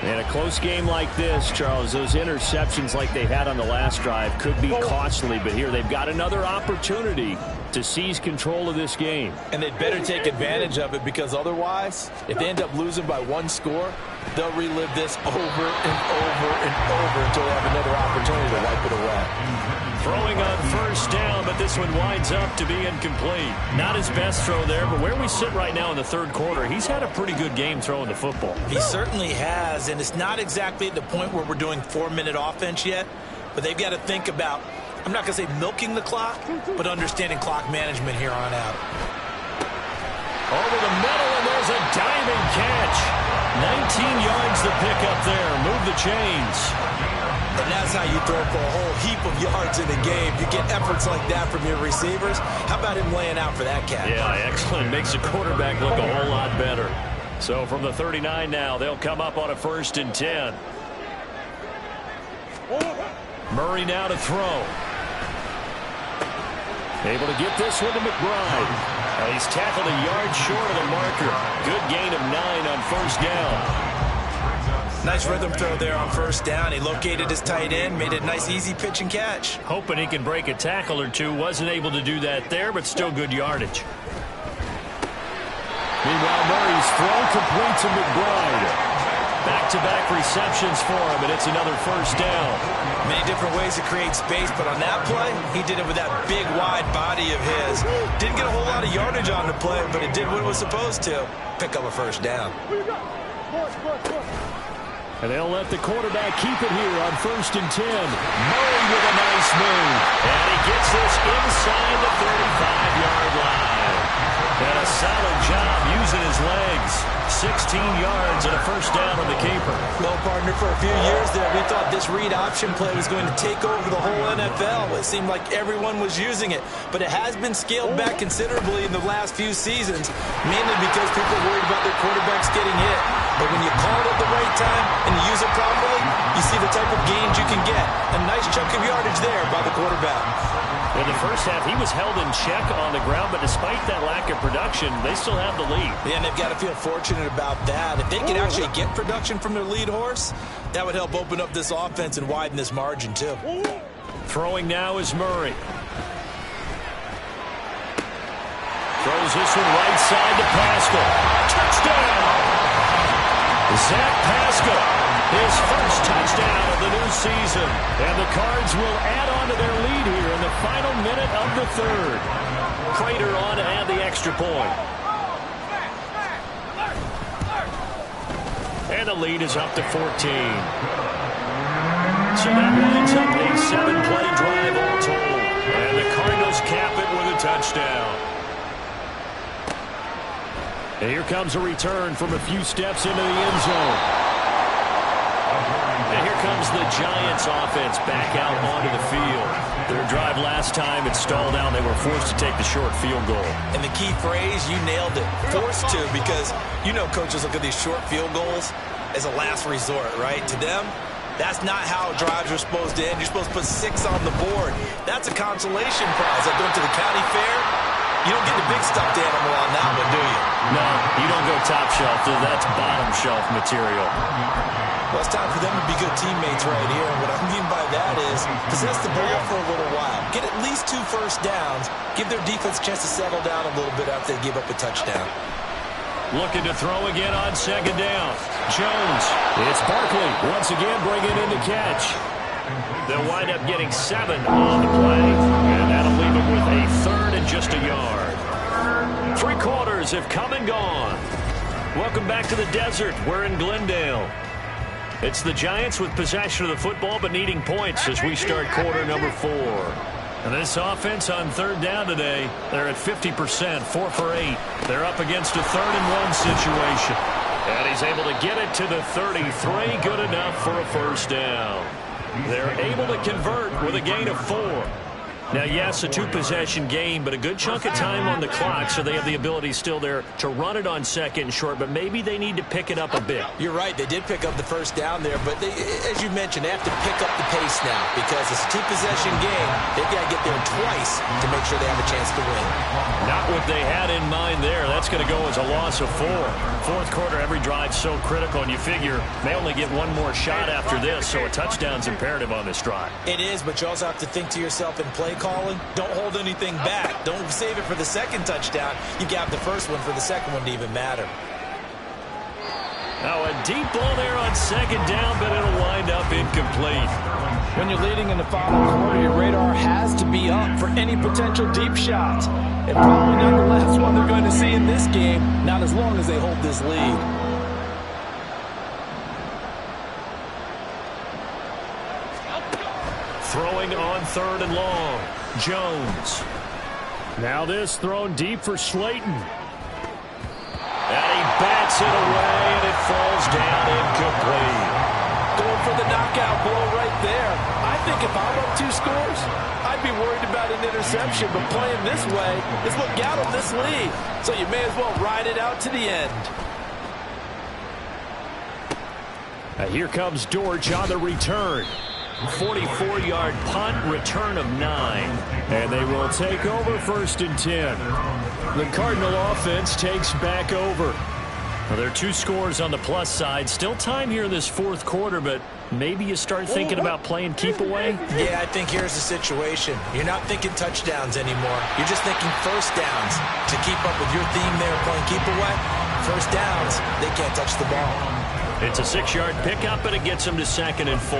And a close game like this, Charles, those interceptions like they had on the last drive could be costly. But here they've got another opportunity to seize control of this game. And they'd better take advantage of it, because otherwise, if they end up losing by one score, they'll relive this over and over and over until they have another opportunity to wipe it away. Throwing on first down, but this one winds up to be incomplete. Not his best throw there, but where we sit right now in the third quarter, he's had a pretty good game throwing the football. He certainly has, and it's not exactly at the point where we're doing 4-minute offense yet, but they've got to think about, I'm not going to say milking the clock, but understanding clock management here on out. Over the middle, and there's a diving catch. 19 yards to pick up there. Move the chains. And that's how you throw for a whole heap of yards in a game. You get efforts like that from your receivers. How about him laying out for that catch? Yeah, excellent. Makes the quarterback look a whole lot better. So from the 39 now, they'll come up on a 1st and 10. Murray now to throw. Able to get this one to McBride. He's tackled a yard short of the marker. Good gain of 9 on first down. Nice rhythm throw there on first down. He located his tight end, made a nice easy pitch and catch. Hoping he can break a tackle or two. Wasn't able to do that there, but still good yardage. Meanwhile, Murray's throw complete to McBride. Back-to-back receptions for him, and it's another first down. Many different ways to create space, but on that play, he did it with that big, wide body of his. Didn't get a whole lot of yardage on the play, but it did what it was supposed to. Pick up a first down. And they'll let the quarterback keep it here on 1st and 10. Murray with a nice move. And he gets this inside the 35-yard line. And a solid job using his legs. 16 yards and a first down on the keeper. Well, partner, for a few years there, we thought this read option play was going to take over the whole NFL. It seemed like everyone was using it. But it has been scaled back considerably in the last few seasons, mainly because people are worried about their quarterbacks getting hit. But when you call it at the right time and you use it properly, you see the type of gains you can get. A nice chunk of yardage there by the quarterback. In the first half, he was held in check on the ground, but despite that lack of production, they still have the lead. Yeah, and they've got to feel fortunate about that. If they can actually get production from their lead horse, that would help open up this offense and widen this margin, too. Throwing now is Murray. Throws this one right side to Pascal. Touchdown! Zach Pascal, his first touchdown of the new season. And the Cards will add on to their lead here in the final minute of the third. Prater on to add the extra point. And the lead is up to 14. So that winds up a 7-play drive all told. And the Cardinals cap it with a touchdown. And here comes a return from a few steps into the end zone. And here comes the Giants offense back out onto the field. Their drive last time, it stalled out. They were forced to take the short field goal. And the key phrase, you nailed it. Forced to, because you know coaches look at these short field goals as a last resort, right? To them, that's not how drives are supposed to end. You're supposed to put 6 on the board. That's a consolation prize. Like going to the county fair, you don't get the big stuffed animal on that one, do you? No, you don't go top shelf. That's bottom shelf material. Well, it's time for them to be good teammates right here. And what I mean by that is possess the ball for a little while. Get at least 2 first downs. Give their defense a chance to settle down a little bit after they give up a touchdown. Looking to throw again on second down. Jones. It's Barkley once again bringing in the catch. They'll wind up getting 7 on the play. And that'll leave them with a third and just a yard. 3 quarters have come and gone. Welcome back to the desert. We're in Glendale. It's the Giants with possession of the football but needing points as we start quarter number 4. And this offense on third down today, they're at 50%, 4 for 8. They're up against a 3rd and 1 situation. And he's able to get it to the 33, good enough for a first down. They're able to convert with a gain of 4. Now, yes, a two-possession game, but a good chunk of time on the clock, so they have the ability still there to run it on second and short, but maybe they need to pick it up a bit. You're right. They did pick up the first down there, but as you mentioned, they have to pick up the pace now because it's a two-possession game. They've got to get there twice to make sure they have a chance to win. Not what they had in mind there. That's going to go as a loss of 4. Fourth quarter, every drive so critical, and you figure they only get one more shot after this, so a touchdown's imperative on this drive. It is, but you also have to think to yourself in play calling, don't hold anything back. Don't save it for the second touchdown. You got the first one for the second one to even matter. Now a deep ball there on second down, but it'll wind up incomplete. When you're leading in the final quarter, your radar has to be up for any potential deep shots. And probably not the last one they're going to see in this game, not as long as they hold this lead. Throwing on third and long. Jones. Now this thrown deep for Slayton. And he bats it away, and it falls down incomplete. Going for the knockout blow right there. I think if I'm up 2 scores, I'd be worried about an interception, but playing this way is look out on this lead. So you may as well ride it out to the end. Here comes Dortch on the return. 44-yard punt, return of 9. And they will take over 1st and 10. The Cardinal offense takes back over. Well, there are 2 scores on the plus side. Still time here in this fourth quarter, but maybe you start thinking about playing keep away? Yeah, I think here's the situation. You're not thinking touchdowns anymore. You're just thinking first downs. To keep up with your theme there playing keep away, first downs, they can't touch the ball. It's a 6-yard pickup, and it gets them to 2nd and 4.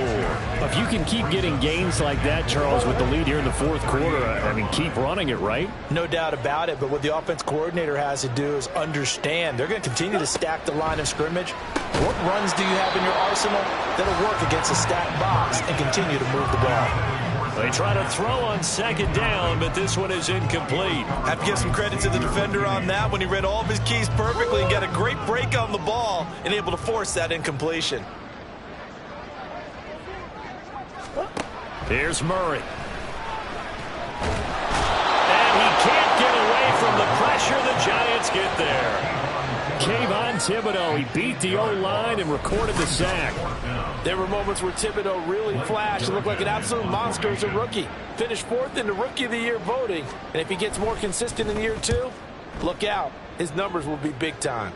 If you can keep getting gains like that, Charles, with the lead here in the fourth quarter, I mean, keep running it, right? No doubt about it, but what the offense coordinator has to do is understand. They're going to continue to stack the line of scrimmage. What runs do you have in your arsenal that'll work against a stacked box and continue to move the ball? They try to throw on second down, but this one is incomplete. Have to give some credit to the defender on that when he read all of his keys perfectly and got a great break on the ball and able to force that incompletion. Here's Murray. And he can't get away from the pressure. The Giants get there. Kayvon Thibodeaux, he beat the O-line and recorded the sack. There were moments where Thibodeaux really flashed and looked like an absolute monster as a rookie. Finished 4th in the Rookie of the Year voting. And if he gets more consistent in year 2, look out. His numbers will be big time.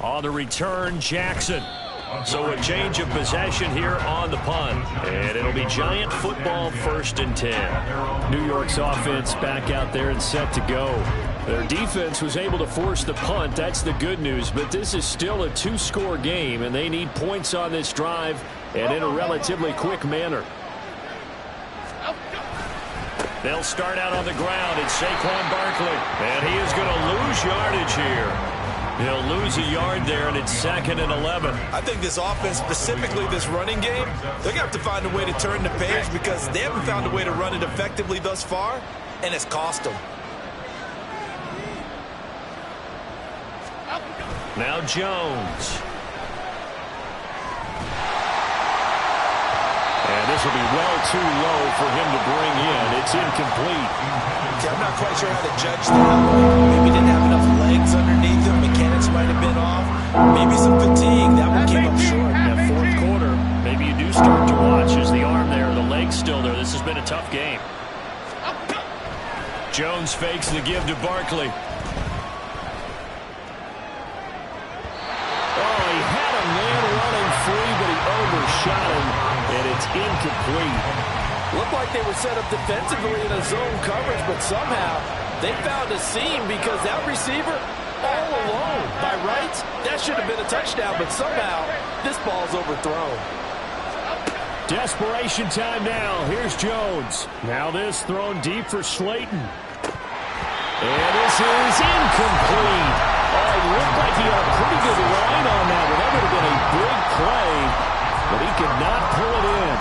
On the return, Jackson. So a change of possession here on the punt. And it'll be Giant football 1st and 10. New York's offense back out there and set to go. Their defense was able to force the punt. That's the good news. But this is still a 2-score game, and they need points on this drive and in a relatively quick manner. They'll start out on the ground. It's Saquon Barkley. And he is going to lose yardage here. He'll lose a yard there, and it's 2nd and 11. I think this offense, specifically this running game, they're going to have to find a way to turn the page because they haven't found a way to run it effectively thus far, and it's cost them. Now Jones. And this will be well too low for him to bring in. It's incomplete. Okay, I'm not quite sure how to judge that. Maybe didn't have enough legs underneath him. Mechanics might have been off. Maybe some fatigue. That one came up short. That fourth quarter, maybe you do start to watch as the arm there, the leg's still there. This has been a tough game. Jones fakes the give to Barkley. Oh, he had a man running free, but he overshot him, and it's incomplete. Looked like they were set up defensively in a zone coverage, but somehow they found a seam because that receiver all alone. By rights, that should have been a touchdown, but somehow this ball's overthrown. Desperation time now. Here's Jones. Now this thrown deep for Slayton. And this is incomplete. Oh, it looked like he had a pretty good line on that. That would have been a big play, but he could not pull it in.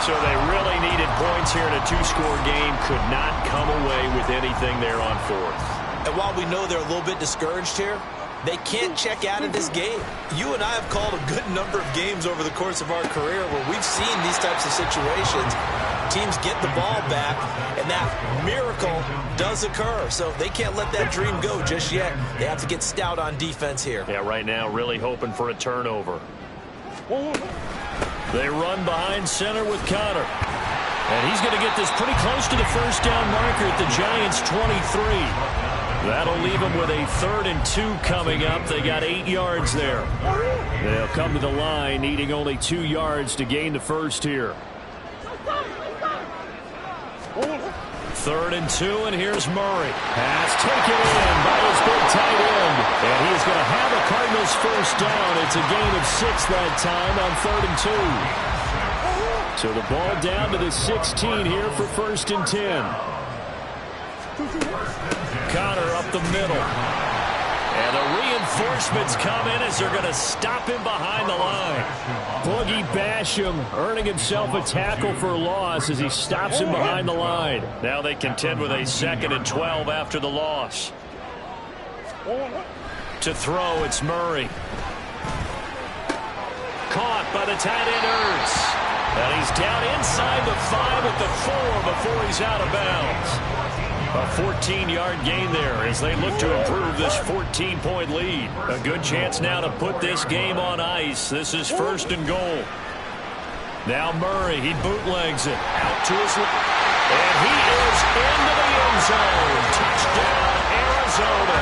So they really needed points here in a 2-score game. Could not come away with anything there on 4th. And while we know they're a little bit discouraged here, They can't check out of this game. You and I have called a good number of games over the course of our career where we've seen these types of situations. Teams get the ball back, and that miracle does occur. So they can't let that dream go just yet. They have to get stout on defense here. Yeah, right now really hoping for a turnover. They run behind center with Connor. And he's going to get this pretty close to the first down marker at the Giants' 23. That'll leave them with a 3rd and 2 coming up. They got 8 yards there. They'll come to the line needing only 2 yards to gain the first here. 3rd and 2, and here's Murray. Pass taken in by his big tight end. And he's going to have a Cardinals first down. It's a gain of 6 that time on 3rd and 2. So the ball down to the 16 here for 1st and 10. Connor up the middle. And the reinforcements come in as they're going to stop him behind the line. Boogie Basham earning himself a tackle for a loss as he stops him behind the line. Now they contend with a 2nd and 12 after the loss. To throw, it's Murray. Caught by the tight end Ertz. And he's down inside the 5 at the 4 before he's out of bounds. A 14-yard gain there as they look to improve this 14-point lead. A good chance now to put this game on ice. This is 1st and goal. Now Murray, he bootlegs it out to his left. And he is into the end zone. Touchdown, Arizona.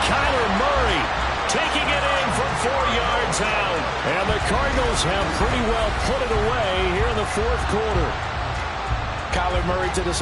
Kyler Murray taking it in from 4 yards out. And the Cardinals have pretty well put it away here in the 4th quarter. Kyler Murray to the...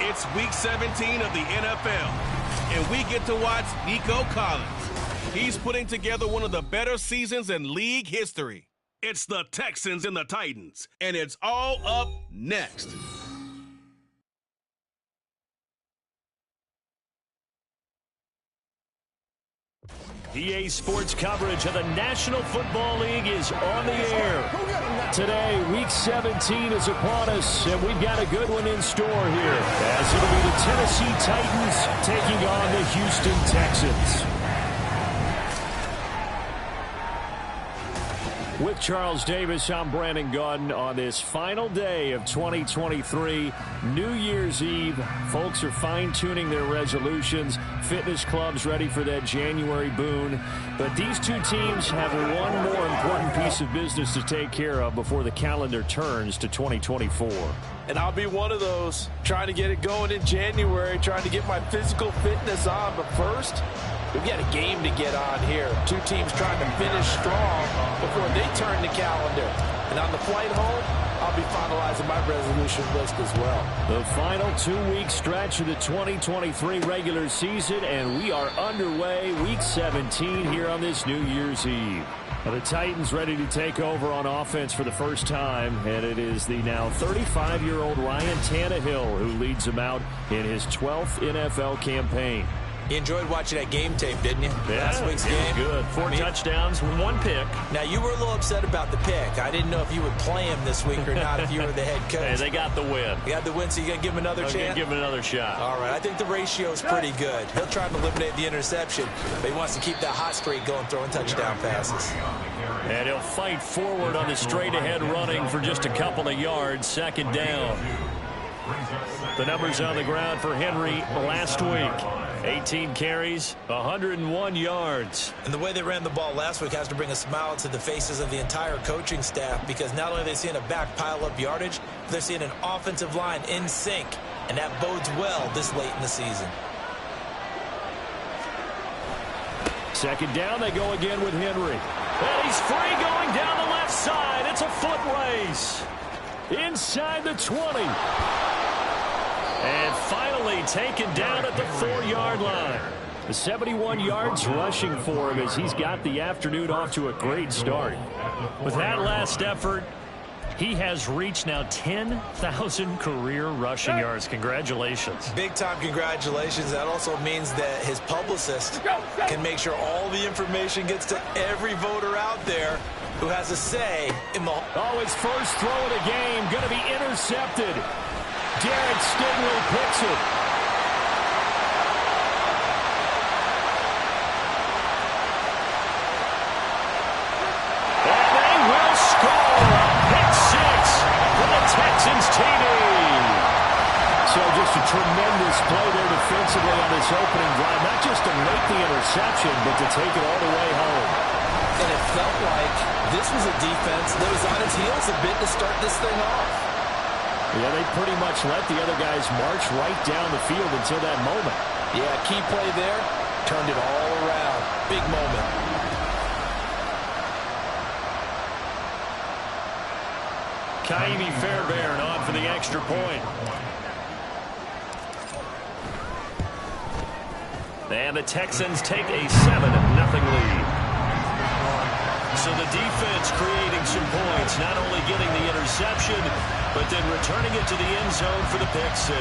It's Week 17 of the NFL, and we get to watch Nico Collins. He's putting together one of the better seasons in league history. It's the Texans and the Titans, and it's all up next. EA Sports coverage of the National Football League is on the air. Today, Week 17 is upon us, and we've got a good one in store here, as it'll be the Tennessee Titans taking on the Houston Texans. With Charles Davis, I'm Brandon Gunn on this final day of 2023, New Year's Eve. Folks are fine-tuning their resolutions. Fitness clubs ready for that January boon. But these two teams have one more important piece of business to take care of before the calendar turns to 2024. And I'll be one of those, trying to get it going in January, trying to get my physical fitness on. But first, we've got a game to get on here. Two teams trying to finish strong before they turn the calendar. And on the flight home, I'll I'll be finalizing my resolution list as well. The final 2-week stretch of the 2023 regular season, and we are underway Week 17 here on this New Year's Eve. The Titans ready to take over on offense for the first time, and it is the now 35-year-old Ryan Tannehill who leads them out in his 12th NFL campaign. You enjoyed watching that game tape, didn't you? Yeah, Last week's game. Good. 4 touchdowns, 1 pick. Now, you were a little upset about the pick. I didn't know if you would play him this week or not if you were the head coach. Hey, they got the win. You got the win, so you're going to give him another chance? Give him another shot. All right, I think the ratio is pretty good. He'll try to eliminate the interception, but he wants to keep that hot streak going, throwing touchdown passes. And he'll fight forward on the straight-ahead running for just a couple of yards, 2nd down. The numbers on the ground for Henry last week. 18 carries, 101 yards. And the way they ran the ball last week has to bring a smile to the faces of the entire coaching staff, because not only are they seeing a back pile up yardage, but they're seeing an offensive line in sync, and that bodes well this late in the season. 2nd down, they go again with Henry. And he's free going down the left side. It's a foot race. Inside the 20. And finally taken down at the 4-yard line. The 71 yards rushing for him as he's got the afternoon off to a great start. With that last effort, he has reached now 10,000 career rushing yards. Congratulations. Big-time congratulations. That also means that his publicist can make sure all the information gets to every voter out there who has a say in the... Oh, his first throw of the game going to be intercepted. Derek Stingley picks it. And they will score a pick 6 for the Texans TD. So just a tremendous play there defensively on this opening drive. Not just to make the interception, but to take it all the way home. And it felt like this was a defense that was on its heels a bit to start this thing off. Yeah, they pretty much let the other guys march right down the field until that moment. Yeah, key play there, turned it all around. Big moment. Kaimi Fairbairn on for the extra point. And the Texans take a 7-0 lead. So the defense creating some points, not only getting the interception, but then returning it to the end zone for the pick 6.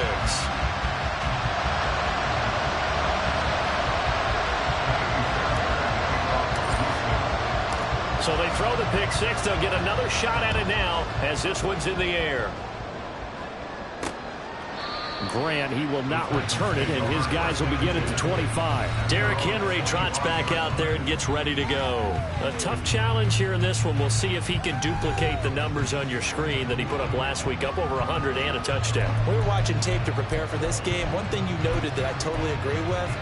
So they throw the pick 6. They'll get another shot at it now as this one's in the air. Grant, he will not return it, and his guys will begin at the 25. Derrick Henry trots back out there and gets ready to go. A tough challenge here in this one. We'll see if he can duplicate the numbers on your screen that he put up last week, up over 100 and a touchdown. We were watching tape to prepare for this game. One thing you noted that I totally agree with,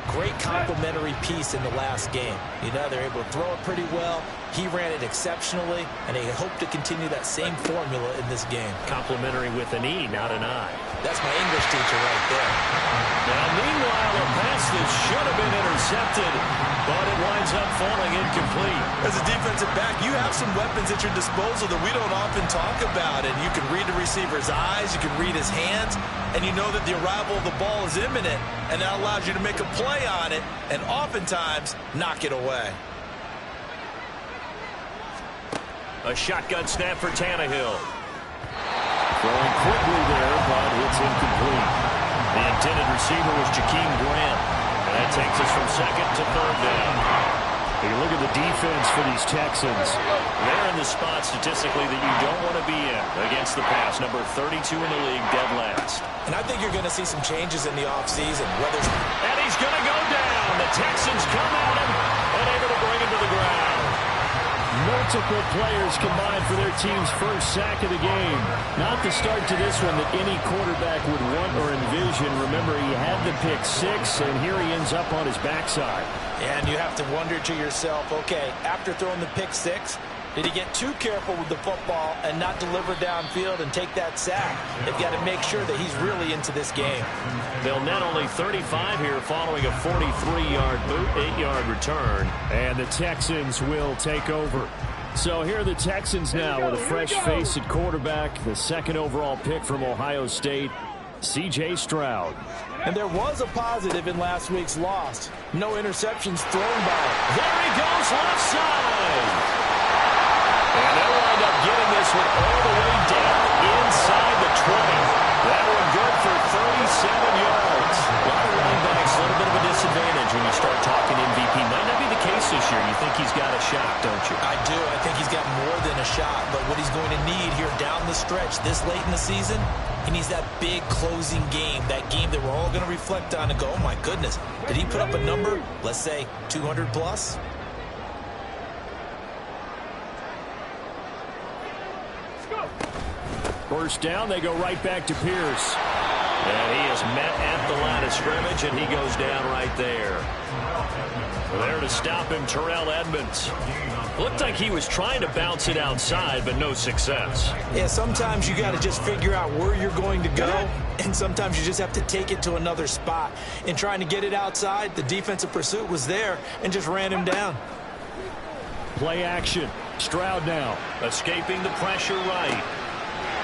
great complimentary piece in the last game. You know, they're able to throw it pretty well. He ran it exceptionally, and they hope to continue that same formula in this game. Complimentary with an E, not an I. That's my English teacher right there. Now, meanwhile, a pass that should have been intercepted, but it winds up falling incomplete. As a defensive back, you have some weapons at your disposal that we don't often talk about, and you can read the receiver's eyes, you can read his hands, and you know that the arrival of the ball is imminent, and that allows you to make a play on it, and oftentimes knock it away. A shotgun snap for Tannehill. Throwing quickly there, but it's incomplete. The intended receiver was Jakeem Grant. And that takes us from 2nd to 3rd down. You look at the defense for these Texans. They're in the spot statistically that you don't want to be in against the pass. Number 32 in the league, dead last. And I think you're going to see some changes in the offseason. And he's going to go down. The Texans come at him and able to bring him to the ground. Multiple players combined for their team's first sack of the game. Not the start to this one that any quarterback would want or envision. Remember, he had the pick 6, and here he ends up on his backside. And you have to wonder to yourself, okay, after throwing the pick 6, did he get too careful with the football and not deliver downfield and take that sack? They've got to make sure that he's really into this game. They'll net only 35 here following a 43-yard boot, 8-yard return. And the Texans will take over. So here are the Texans now with a fresh face at quarterback, the second overall pick from Ohio State, C.J. Stroud. And there was a positive in last week's loss. No interceptions thrown by him. There he goes left side. And they'll wind up getting this one all the way down inside the 20. That one good for 37 yards. A lot of running backs, a little bit of a disadvantage when you start talking MVP. Might not be the case this year. You think he's got a shot, don't you? I do. I think he's got more than a shot. But what he's going to need here down the stretch this late in the season, he needs that big closing game, that game that we're all going to reflect on and go, oh, my goodness, did he put up a number, let's say, 200 plus? First down, they go right back to Pierce. And he is met at the line of scrimmage, and he goes down right there. There to stop him, Terrell Edmunds. Looked like he was trying to bounce it outside, but no success. Yeah, sometimes you got to just figure out where you're going to go, and sometimes you just have to take it to another spot. In trying to get it outside, the defensive pursuit was there and just ran him down. Play action. Stroud now, escaping the pressure right.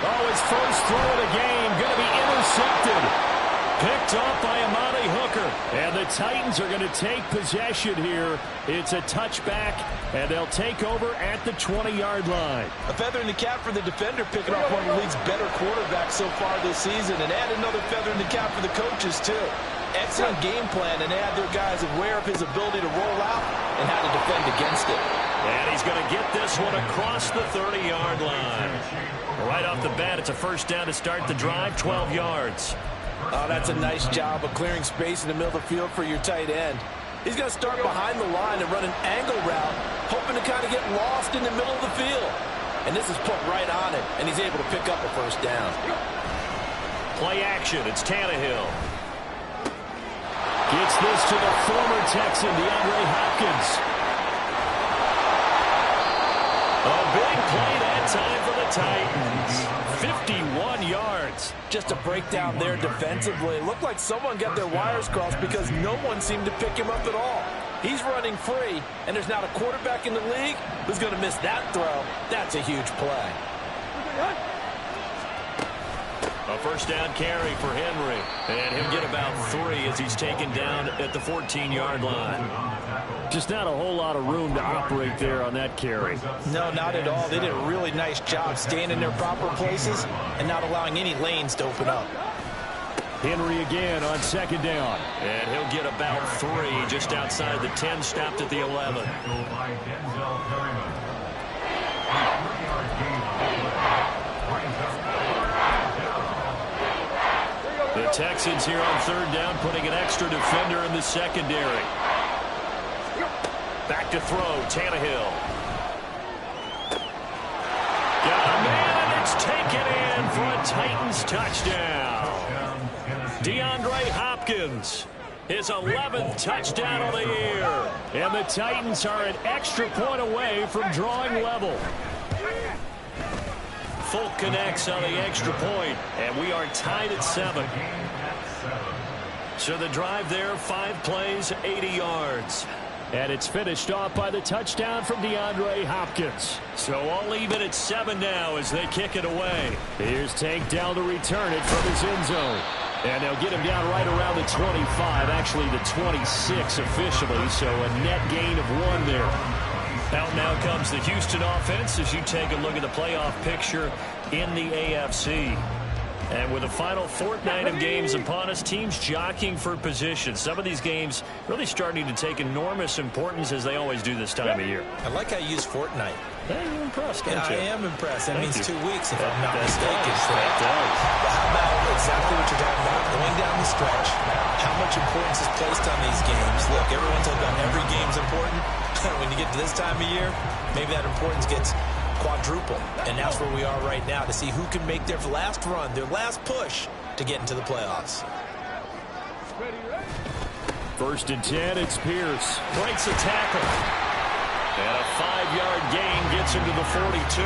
Oh, his first throw of the game, going to be intercepted. Picked off by Amani Hooker. And the Titans are going to take possession here. It's a touchback, and they'll take over at the 20-yard line. A feather in the cap for the defender, picking off one of the league's better quarterbacks so far this season. And add another feather in the cap for the coaches, too. Excellent game plan, and they had their guys aware of his ability to roll out and how to defend against it. And he's going to get this one across the 30-yard line. Right off the bat, it's a first down to start the drive, 12 yards. Oh, that's a nice job of clearing space in the middle of the field for your tight end. He's going to start behind the line and run an angle route, hoping to kind of get lost in the middle of the field. And this is put right on it, and he's able to pick up a first down. Play action, it's Tannehill. Gets this to the former Texan, DeAndre Hopkins. A big play that time for the Titans. 51 yards. Just a breakdown there defensively. It looked like someone got their wires crossed because no one seemed to pick him up at all. He's running free, and there's not a quarterback in the league who's going to miss that throw. That's a huge play. A first down carry for Henry. And he'll get about 3 as he's taken down at the 14-yard line. Just not a whole lot of room to operate there on that carry. No, not at all. They did a really nice job staying in their proper places and not allowing any lanes to open up. Henry again on second down. And he'll get about 3 just outside the 10, stopped at the 11. The Texans here on third down, putting an extra defender in the secondary. Back to throw, Tannehill. Got a man, and it's taken in for a Titans touchdown. DeAndre Hopkins, his 11th touchdown of the year. And the Titans are an extra point away from drawing level. Folk connects on the extra point, and we are tied at 7. So the drive there, 5 plays, 80 yards. And it's finished off by the touchdown from DeAndre Hopkins. So all even at 7 now as they kick it away. Here's Tank down to return it from his end zone. And they'll get him down right around the 25, actually the 26 officially, so a net gain of 1 there. Out now comes the Houston offense as you take a look at the playoff picture in the AFC. And with the final fortnight of games upon us, teams jockeying for position. Some of these games really starting to take enormous importance as they always do this time of year. I like how you use fortnight. Hey, you're impressed, aren't you? I am impressed. That means 2 weeks, if I'm not That mistaken. does. But how about exactly what you're talking about? Going down the stretch, how much importance is placed on these games? Look, everyone's talking about every game's important. When you get to this time of year, maybe that importance gets quadruple. And that's where we are right now to see who can make their last run, their last push to get into the playoffs. First and 10, it's Pierce. Breaks a tackle. And a 5-yard gain gets him to the 42.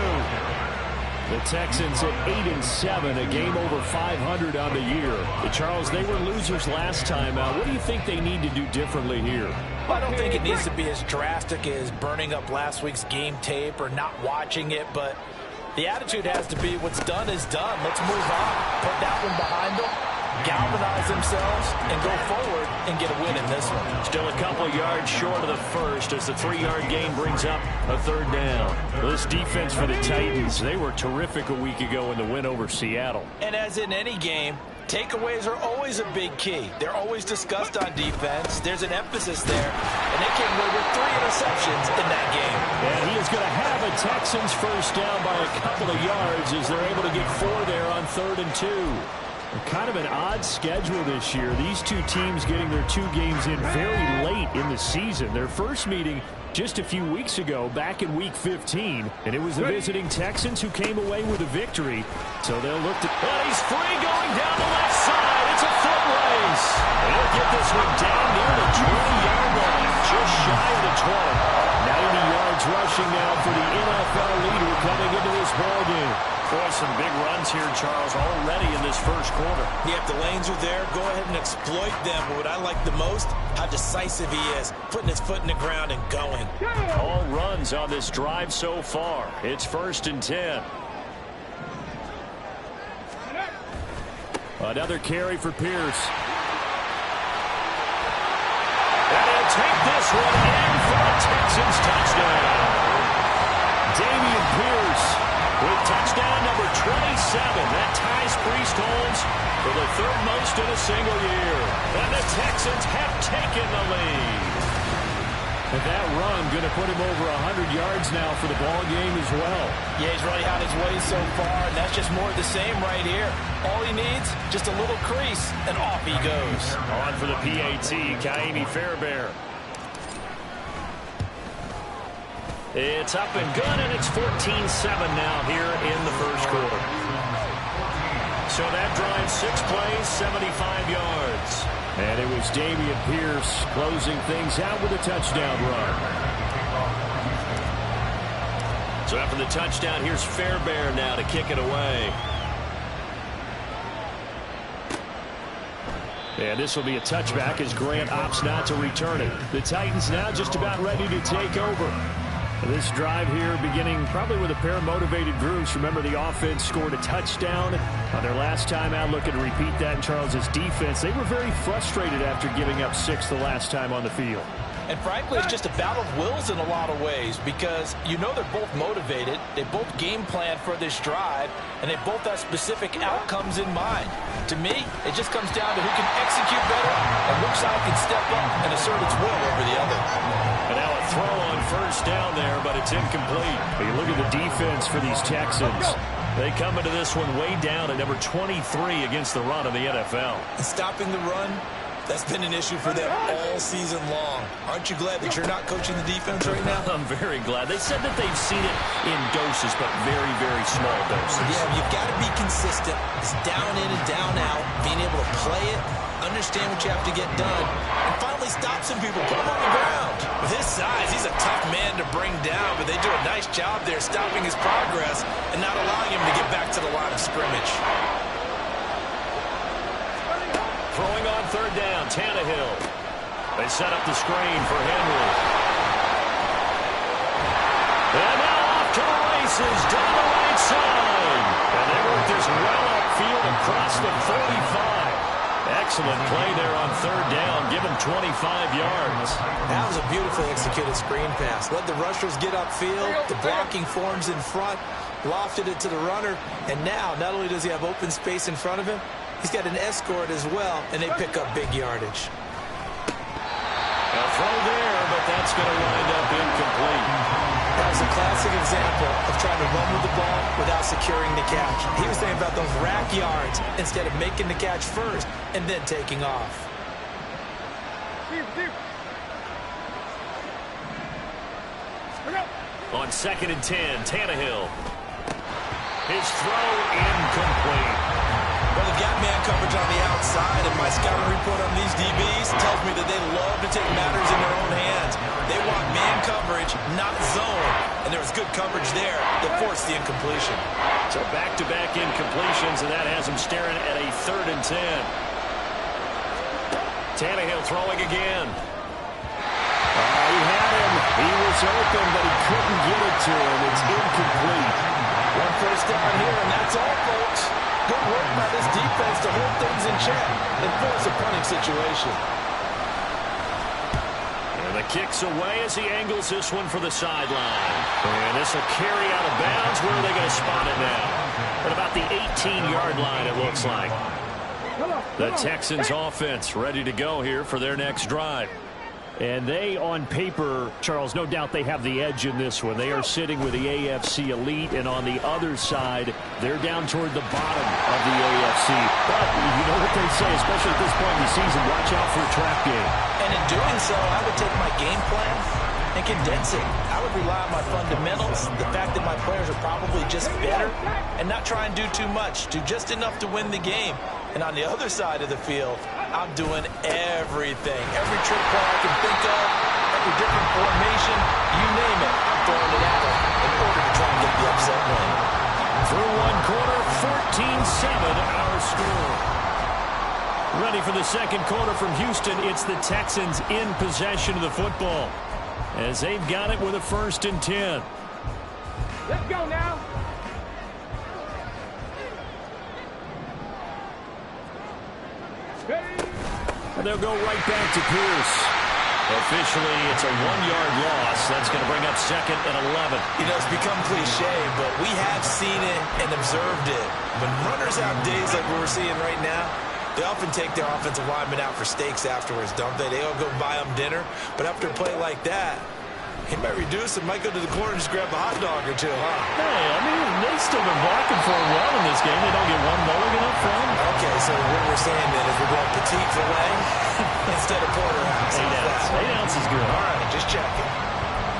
The Texans at 8-7, a game over 500 on the year. Charles, they were losers last time out. What do you think they need to do differently here? Well, I don't think it needs to be as drastic as burning up last week's game tape or not watching it, but the attitude has to be what's done is done. Let's move on. Put that one behind them, galvanize themselves, and go forward and get a win in this one. Still a couple yards short of the first as the 3-yard gain brings up a third down. This defense for the Titans, they were terrific a week ago in the win over Seattle. And as in any game, takeaways are always a big key. They're always discussed on defense. There's an emphasis there, and they came away with 3 interceptions in that game. And he is going to have a Texans first down by a couple of yards as they're able to get 4 there on 3rd and 2. Kind of an odd schedule this year. These two teams getting their 2 games in very late in the season. Their first meeting just a few weeks ago, back in Week 15, and it was the visiting Texans who came away with a victory. So they'll look to... Well, he's free going down the left side. It's a foot race. And he'll get this one down near the 20-yard line, just shy of the 20. 90 yards rushing now for the NFL leader coming into this ballgame. Boy, some big runs here, Charles, already in this first quarter. Yeah, if the lanes are there, go ahead and exploit them. But what I like the most, how decisive he is, putting his foot in the ground and going. All runs on this drive so far. It's 1st and 10. Another carry for Pierce. And he'll take this one in for a Texans touchdown. Dameon Pierce with touchdown number 27. That ties Priest Holmes for the 3rd most in a single year. And the Texans have taken the lead. And that run going to put him over 100 yards now for the ball game as well. Yeah, he's running out his way so far, and that's just more of the same right here. All he needs, just a little crease, and off he goes. On for the PAT, Ka'imi Fairbairn. It's up and good, and it's 14-7 now here in the first quarter. So that drive, 6 plays, 75 yards. And it was Dameon Pierce closing things out with a touchdown run. So after the touchdown, here's Fairbairn now to kick it away. And this will be a touchback as Grant opts not to return it. The Titans now just about ready to take over. This drive here beginning probably with a pair of motivated groups. Remember, the offense scored a touchdown on their last time out. Looking to repeat that in Charles's defense. They were very frustrated after giving up 6 the last time on the field. And frankly, it's just a battle of wills in a lot of ways because you know they're both motivated. They both game plan for this drive, and they both have specific outcomes in mind. To me, it just comes down to who can execute better and which side can step up and assert its will over the other. And now a throw on first down there, but it's incomplete. You look at the defense for these Texans. They come into this one way down at number 23 against the run of the NFL. And stopping the run, that's been an issue for them all season long. Aren't you glad that you're not coaching the defense right now? I'm very glad. They said that they've seen it in doses, but very, very small doses. Yeah, you've got to be consistent. It's down in and down out, being able to play it, understand what you have to get done, and finally stop some people, put them on the ground. With his size, he's a tough man to bring down, but they do a nice job there stopping his progress and not allowing him to get back to the line of scrimmage. Throwing on third down, Tannehill. They set up the screen for Henry. And now off to the races down the right side. And they work this well upfield across the 45. Excellent play there on third down. Give him 25 yards. That was a beautifully executed screen pass. Let the rushers get upfield. The blocking forms in front. Lofted it to the runner. And now, not only does he have open space in front of him, he's got an escort as well, and they pick up big yardage. A throw there, but that's going to wind up incomplete. That was a classic example of trying to run with the ball without securing the catch. He was thinking about those rack yards instead of making the catch first and then taking off. On 2nd and 10, Tannehill. His throw incomplete. Well, they've got man coverage on the outside, and my scouting report on these DBs tells me that they love to take matters in their own hands. They want man coverage, not zone. And there was good coverage there that forced the incompletion. So back-to-back incompletions, and that has him staring at a 3rd and 10. Tannehill throwing again. He had him. He was open, but he couldn't get it to him. It's incomplete. 1 first down here, and that's all, folks. Good work by this defense to hold things in check and force a punting situation. And the kick's away as he angles this one for the sideline. And this will carry out of bounds. Where are they going to spot it now? At about the 18-yard line, it looks like. The Texans offense ready to go here for their next drive. And they, on paper, Charles, no doubt they have the edge in this one. They are sitting with the AFC elite, and on the other side, they're down toward the bottom of the AFC. But you know what they say, especially at this point in the season, watch out for a trap game. And in doing so, I would take my game plan and condense it. I would rely on my fundamentals, the fact that my players are probably just better, and not try and do too much, do just enough to win the game. And on the other side of the field, I'm doing everything. Every trick play I can think of, every different formation, you name it, I'm throwing it at them in order to try and get the upset win. Through 1 quarter, 14-7 our score. Ready for the second quarter from Houston. It's the Texans in possession of the football, as they've got it with a 1st and 10. Let's go now. And they'll go right back to Pierce. Officially, it's a 1-yard loss. That's going to bring up 2nd and 11. You know, it's become cliche, but we have seen it and observed it. When runners have days like we're seeing right now, they often take their offensive linemen out for steaks afterwards, don't they? They all go buy them dinner. But after a play like that, he might reduce and might go to the corner and just grab a hot dog or two, huh? Hey, I mean, they've still been blocking for him well in this game. They don't get one mulligan up front. Okay, so what we're saying then is we're going petite filet instead of porterhouse. 8 ounce. 8 ounce is good. All right, just checking.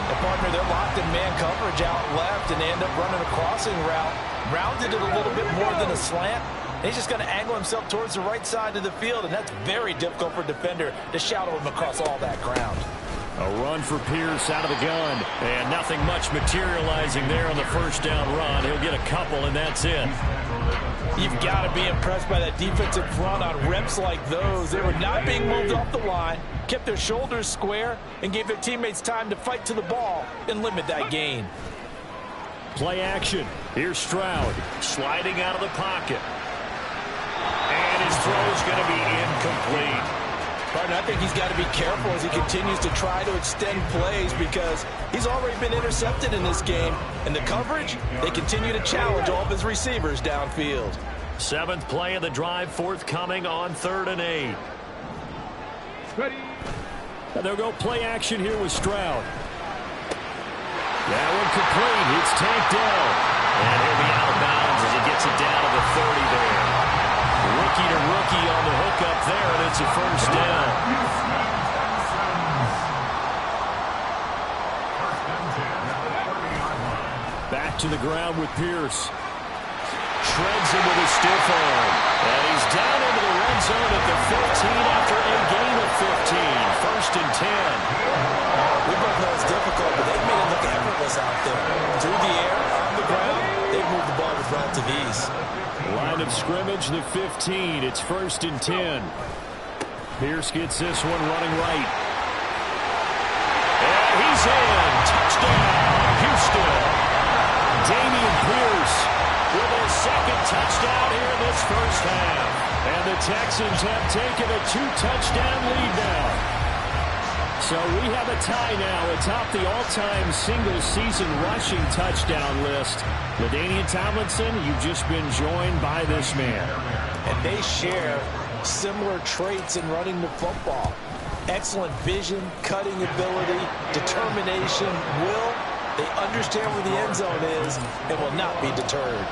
And partner, they're locked in man coverage out left, and they end up running a crossing route. Rounded it a little bit more than a slant. And he's just going to angle himself towards the right side of the field, and that's very difficult for a defender to shadow him across all that ground. A run for Pierce out of the gun. And nothing much materializing there on the 1st down run. He'll get a couple, and that's it. You've got to be impressed by that defensive front on reps like those. They were not being moved off the line, kept their shoulders square, and gave their teammates time to fight to the ball and limit that gain. Play action. Here's Stroud sliding out of the pocket. And his throw is going to be incomplete. Partner, I think he's got to be careful as he continues to try to extend plays because he's already been intercepted in this game. And the coverage, they continue to challenge all of his receivers downfield. 7th play of the drive, forthcoming on 3rd and 8. Ready. And they'll go play action here with Stroud. That one complete. It's tanked down. And he'll be out of bounds as he gets it down to the 30 there. Rookie to rookie on the hook up there, and it's a 1st down. Back to the ground with Pierce. Shreds him with a stiff arm. And he's down into the red zone at the 15 after a gain of 15. 1st and 10. We both know it's difficult, but they've made it look effortless out there. Through the air, on the ground, they've moved the ball with relative ease. Line of scrimmage, the 15. It's 1st and 10. Pierce gets this one running right. And he's in. Touchdown, Houston. Dameon Pierce with his 2nd touchdown here in this 1st half. And the Texans have taken a 2-touchdown lead now. So we have a tie now atop the all-time single-season rushing touchdown list. LaDainian Tomlinson, you've just been joined by this man. And they share similar traits in running the football. Excellent vision, cutting ability, determination, will. They understand where the end zone is and will not be deterred.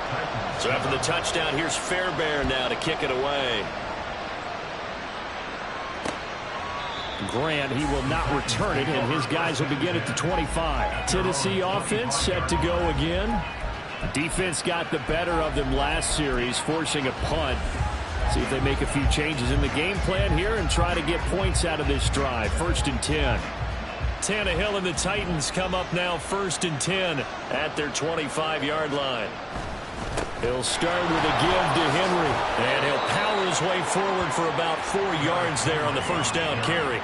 So after the touchdown, here's Fairbairn now to kick it away. Grant, he will not return it, and his guys will begin at the 25. Tennessee offense set to go again. Defense got the better of them last series, forcing a punt. See if they make a few changes in the game plan here and try to get points out of this drive. 1st and 10. Tannehill and the Titans come up now 1st and 10 at their 25-yard line. He'll start with a give to Henry. And he'll power his way forward for about 4 yards there on the first down carry.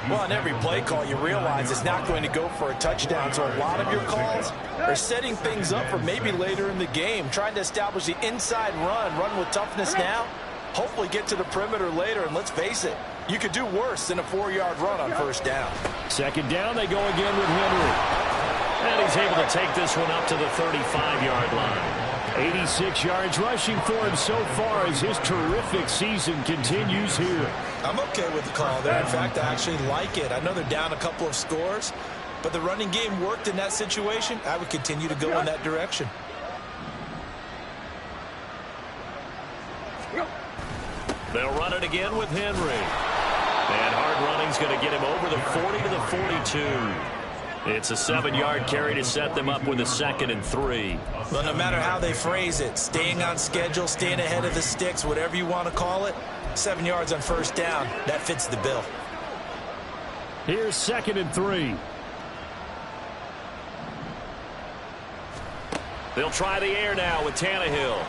Well, on every play call, you realize it's not going to go for a touchdown. So a lot of your calls are setting things up for maybe later in the game, trying to establish the inside run with toughness now, hopefully get to the perimeter later. And let's face it, you could do worse than a 4-yard run on first down. Second down, they go again with Henry. And he's able to take this one up to the 35-yard line. 86 yards rushing for him so far as his terrific season continues here. I'm okay with the call there. In fact, I actually like it. I know they're down a couple of scores, but the running game worked in that situation. I would continue to go in that direction. They'll run it again with Henry. And hard running's going to get him over the 40 to the 42. It's a 7-yard carry to set them up with a 2nd and 3. Well, no matter how they phrase it, staying on schedule, staying ahead of the sticks, whatever you want to call it, 7 yards on first down, that fits the bill. Here's 2nd and 3. They'll try the air now with Tannehill.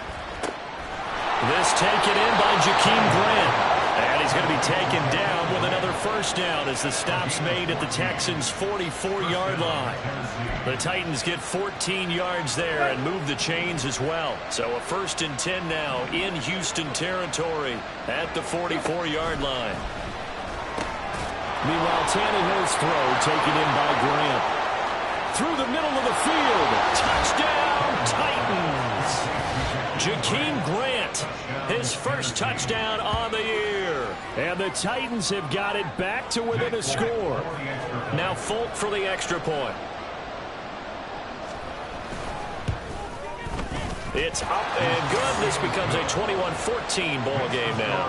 This taken in by Jakeem Grant. And he's going to be taken down with another first down as the stop's made at the Texans' 44-yard line. The Titans get 14 yards there and move the chains as well. So a 1st and 10 now in Houston territory at the 44-yard line. Meanwhile, Tannehill's throw taken in by Grant. Through the middle of the field. Touchdown, Titans. Jakeem Grant, his first touchdown on the year. And the Titans have got it back to within a score. Now Folk for the extra point. It's up and good. This becomes a 21-14 ball game now.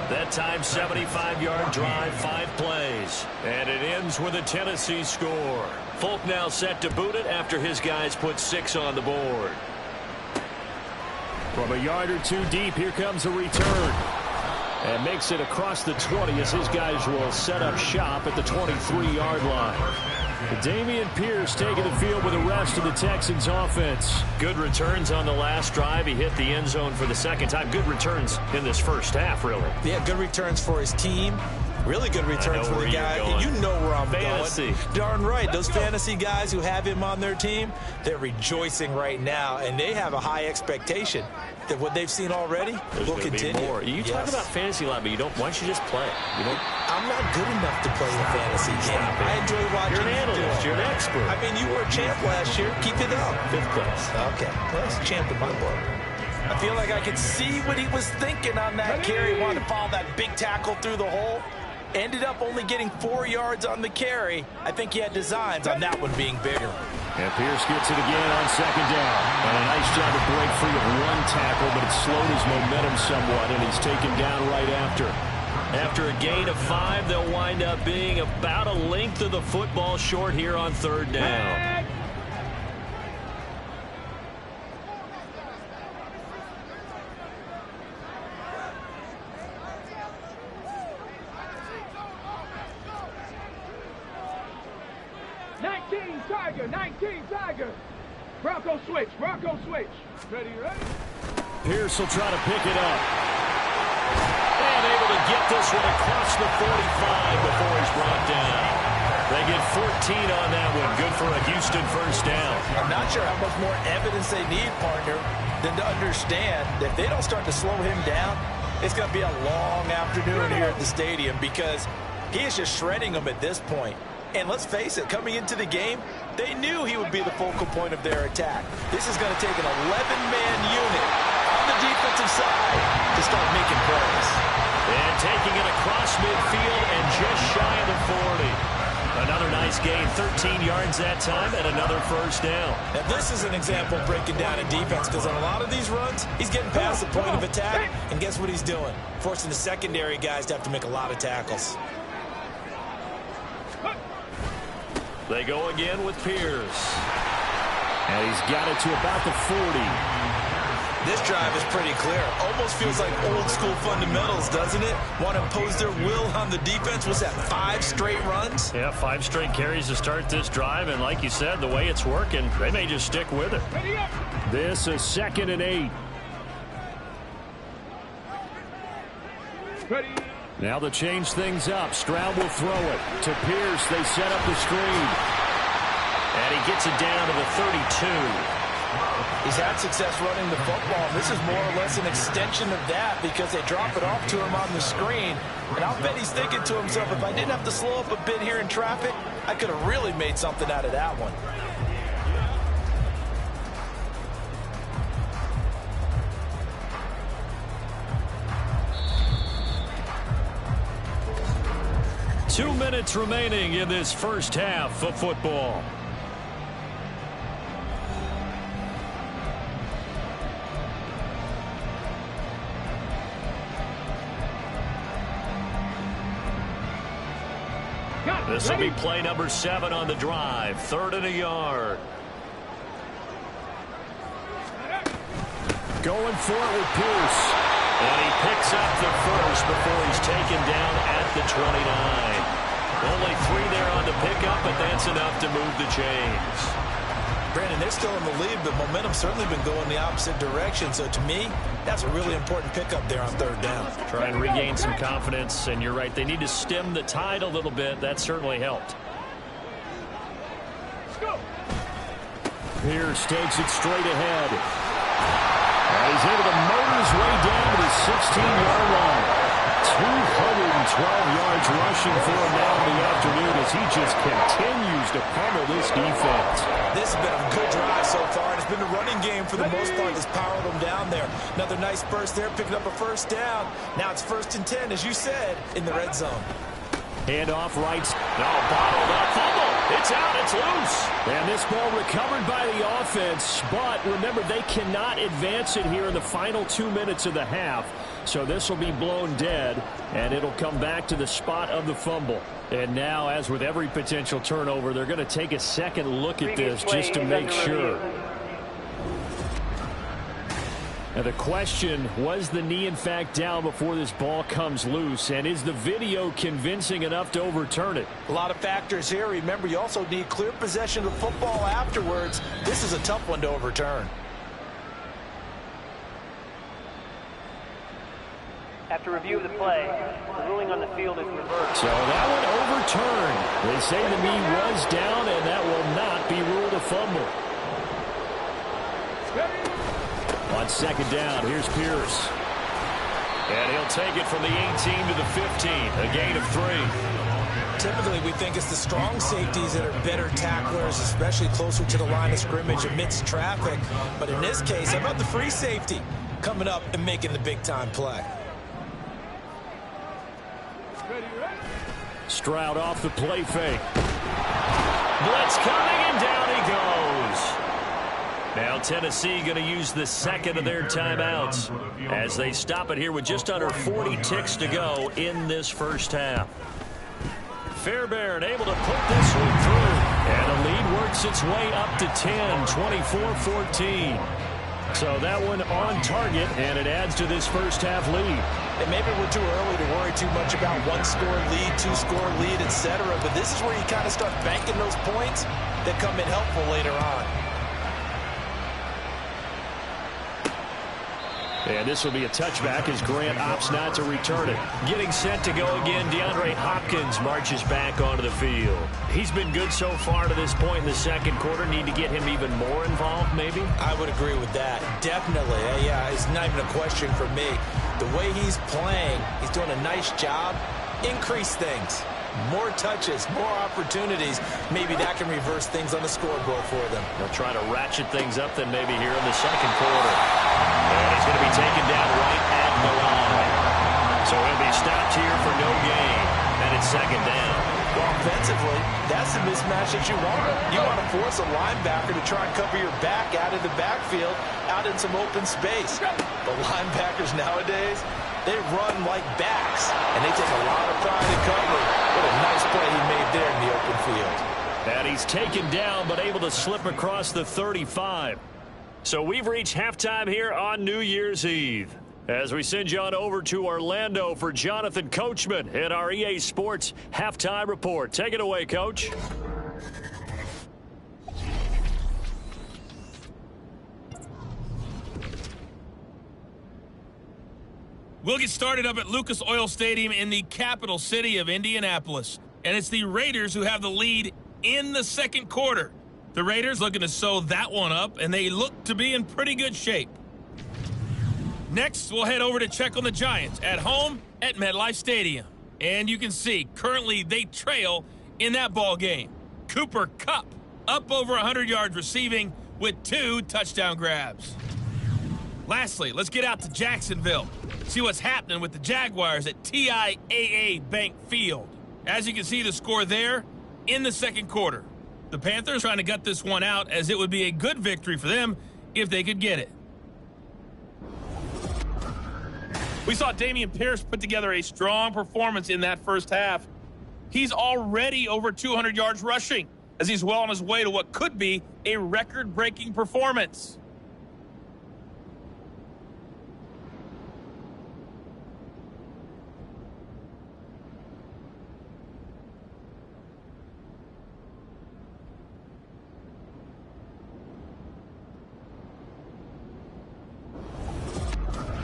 That time, 75-yard drive, 5 plays. And it ends with a Tennessee score. Folk now set to boot it after his guys put 6 on the board. From a yard or 2 deep, here comes a return. And makes it across the 20 as his guys will set up shop at the 23-yard line. Dameon Pierce taking the field with the rest of the Texans offense. Good returns on the last drive. He hit the end zone for the 2nd time. Good returns in this first half, really. Yeah, good returns for his team. Really good returns for the guy. You know where I'm going. Darn right. Those fantasy guys who have him on their team, they're rejoicing right now, and they have a high expectation that what they've seen already will continue. More. You talk about fantasy a lot, but you don't. Why don't you just play? I'm not good enough to play the fantasy game. I enjoy watching. You're an analyst. You're an expert. I mean, you were a champ last year. Keep it up. 5th place. Okay. Well, that's a champ in my book. I feel like I could see what he was thinking on that carry. He wanted to follow that big tackle through the hole. Ended up only getting 4 yards on the carry. I think he had designs on that one being bigger. And Pierce gets it again on 2nd down. And a nice job to break free of 1 tackle, but it slowed his momentum somewhat, and he's taken down right after. After a gain of 5, they'll wind up being about a length of the football short here on 3rd down. Tiger. Bronco switch. Ready? Pierce will try to pick it up. And able to get this one across the 45 before he's brought down. They get 14 on that one. Good for a Houston first down. I'm not sure how much more evidence they need, partner, than to understand that if they don't start to slow him down, it's going to be a long afternoon here at the stadium because he is just shredding them at this point. And let's face it, coming into the game, they knew he would be the focal point of their attack. This is going to take an 11-man unit on the defensive side to start making plays. And taking it across midfield and just shy of the 40. Another nice gain, 13 yards that time, and another first down. Now, this is an example of breaking down in defense because on a lot of these runs, he's getting past the point of attack, and guess what he's doing? Forcing the secondary guys to have to make a lot of tackles. They go again with Pierce. And he's got it to about the 40. This drive is pretty clear. Almost feels like old school fundamentals, doesn't it? Want to impose their will on the defense. Was that 5 straight runs? Yeah, 5 straight carries to start this drive. And like you said, the way it's working, they may just stick with it. This is 2nd and 8. Now to change things up. Stroud will throw it to Pierce. They set up the screen. And he gets it down to the 32. He's had success running the football. This is more or less an extension of that because they drop it off to him on the screen. And I'll bet he's thinking to himself, if I didn't have to slow up a bit here in traffic, I could have really made something out of that one. Two minutes remaining in this first half of football. This will be play number 7 on the drive. 3rd and a yard. Going for it with Pierce. And he picks up the first before he's taken down at the 29. Only 3 there on the pickup, but that's enough to move the chains. Brandon, they're still in the lead, but momentum's certainly been going the opposite direction. So to me, that's a really important pickup there on 3rd down. Try and regain some confidence, and you're right. They need to stem the tide a little bit. That certainly helped. Pierce takes it straight ahead. And he's able to motor his way down to the 16-yard line. 212 yards rushing for him now in the afternoon as he just continues to pummel this defense. This has been a good drive so far, and it's been a running game for the most part that's powered them down there. Another nice burst there, picking up a 1st down. Now it's 1st and 10, as you said, in the red zone. Handoff right. No, bottled up. Fumble. It's out. It's loose. And this ball recovered by the offense. But remember, they cannot advance it here in the final 2 minutes of the half. So this will be blown dead, and it'll come back to the spot of the fumble. And now, as with every potential turnover, they're going to take a second look at this just to make sure. Now the question, was the knee in fact down before this ball comes loose? And is the video convincing enough to overturn it? A lot of factors here. Remember, you also need clear possession of the football afterwards. This is a tough one to overturn. After review of the play, the ruling on the field is reversed. So that one overturned. They say the knee was down, and that will not be ruled a fumble. On 2nd down, here's Pierce. And he'll take it from the 18 to the 15, a gain of 3. Typically, we think it's the strong safeties that are better tacklers, especially closer to the line of scrimmage amidst traffic. But in this case, how about the free safety coming up and making the big-time play? Stroud off the play fake. Blitz coming, and down he goes. Now Tennessee going to use the 2nd of their timeouts as they stop it here with just under 40 ticks to go in this first half. Fairbairn able to put this one through. And the lead works its way up to 10, 24-14. So that one on target, and it adds to this first half lead. And maybe we're too early to worry too much about 1-score lead, 2-score lead, etc. But this is where you kind of start banking those points that come in helpful later on. And this will be a touchback as Grant opts not to return it. Getting set to go again, DeAndre Hopkins marches back onto the field. He's been good so far to this point in the 2nd quarter. Need to get him even more involved, maybe? I would agree with that. Definitely. Yeah, it's not even a question for me. The way he's playing, he's doing a nice job. Increase things. More touches, more opportunities. Maybe that can reverse things on the scoreboard for them. They'll try to ratchet things up then maybe here in the 2nd quarter. And he's going to be taken down right at the line. So he'll be stopped here for no gain. And it's 2nd down. Well, offensively, that's the mismatch that you want. You want to force a linebacker to try and cover your back out of the backfield, out in some open space. But linebackers nowadays, they run like backs, and they take a lot of pride in coverage. What a nice play he made there in the open field. And he's taken down, but able to slip across the 35. So we've reached halftime here on New Year's Eve. As we send you on over to Orlando for Jonathan Coachman in our EA Sports Halftime Report. Take it away, Coach. We'll get started up at Lucas Oil Stadium in the capital city of Indianapolis. And it's the Raiders who have the lead in the second quarter. The Raiders looking to sew that one up, and they look to be in pretty good shape. Next, we'll head over to check on the Giants at home at MetLife Stadium. And you can see, currently they trail in that ball game. Cooper Kupp up over 100 yards receiving with 2 touchdown grabs. Lastly, let's get out to Jacksonville. See what's happening with the Jaguars at TIAA Bank Field. As you can see, the score there in the second quarter. The Panthers trying to gut this one out, as it would be a good victory for them if they could get it. We saw Dameon Pierce put together a strong performance in that first half. He's already over 200 yards rushing, as he's well on his way to what could be a record-breaking performance.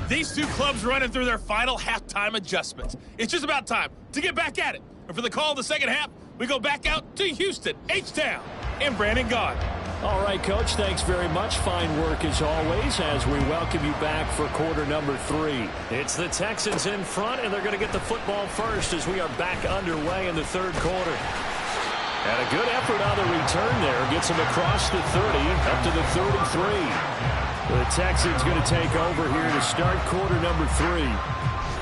These two clubs running through their final halftime adjustments. It's just about time to get back at it. And for the call of the second half, we go back out to Houston, H-Town, and Brandon Gaudin. All right, Coach, thanks very much. Fine work as always as we welcome you back for quarter number 3. It's the Texans in front, and they're going to get the football first as we are back underway in the third quarter. And a good effort on the return there. Gets them across the 30, up to the 33. The Texans going to take over here to start quarter number 3.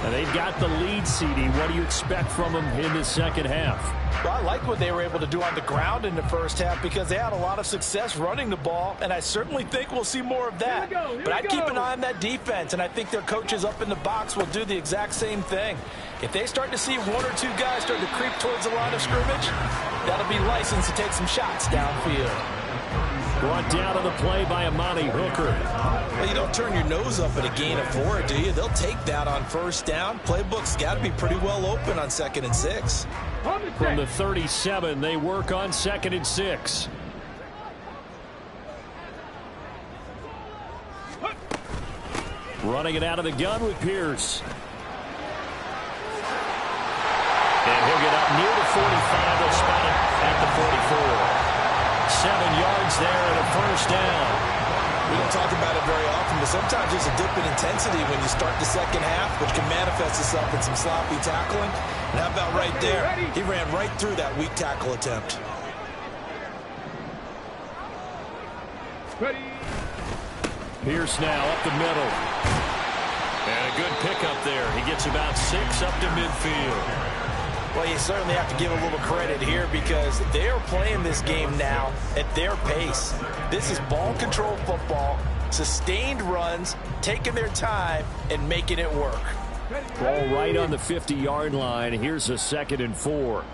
And they've got the lead, CD. What do you expect from them in the second half? Well, I like what they were able to do on the ground in the first half because they had a lot of success running the ball, and I certainly think we'll see more of that. But I'd keep an eye on that defense, and I think their coaches up in the box will do the exact same thing. If they start to see 1 or 2 guys start to creep towards the line of scrimmage, that'll be licensed to take some shots downfield. Brought down on the play by Amani Hooker. Well, you don't turn your nose up at a gain of 4, do you? They'll take that on first down. Playbook's got to be pretty well open on 2nd and 6. From the 37, they work on 2nd and 6. Running it out of the gun with Pierce. And he'll get up near the 45. They'll spot it at the 44. 7 yards there and a first down. We don't talk about it very often, but sometimes there's a dip in intensity when you start the second half, which can manifest itself in some sloppy tackling. And how about right there? He ran right through that weak tackle attempt. Ready. Pierce now up the middle. And a good pickup there. He gets about 6 up to midfield. Well, you certainly have to give a little credit here because they're playing this game now at their pace. This is ball control football, sustained runs, taking their time, and making it work. Ball right on the 50-yard line. Here's a 2nd and 4.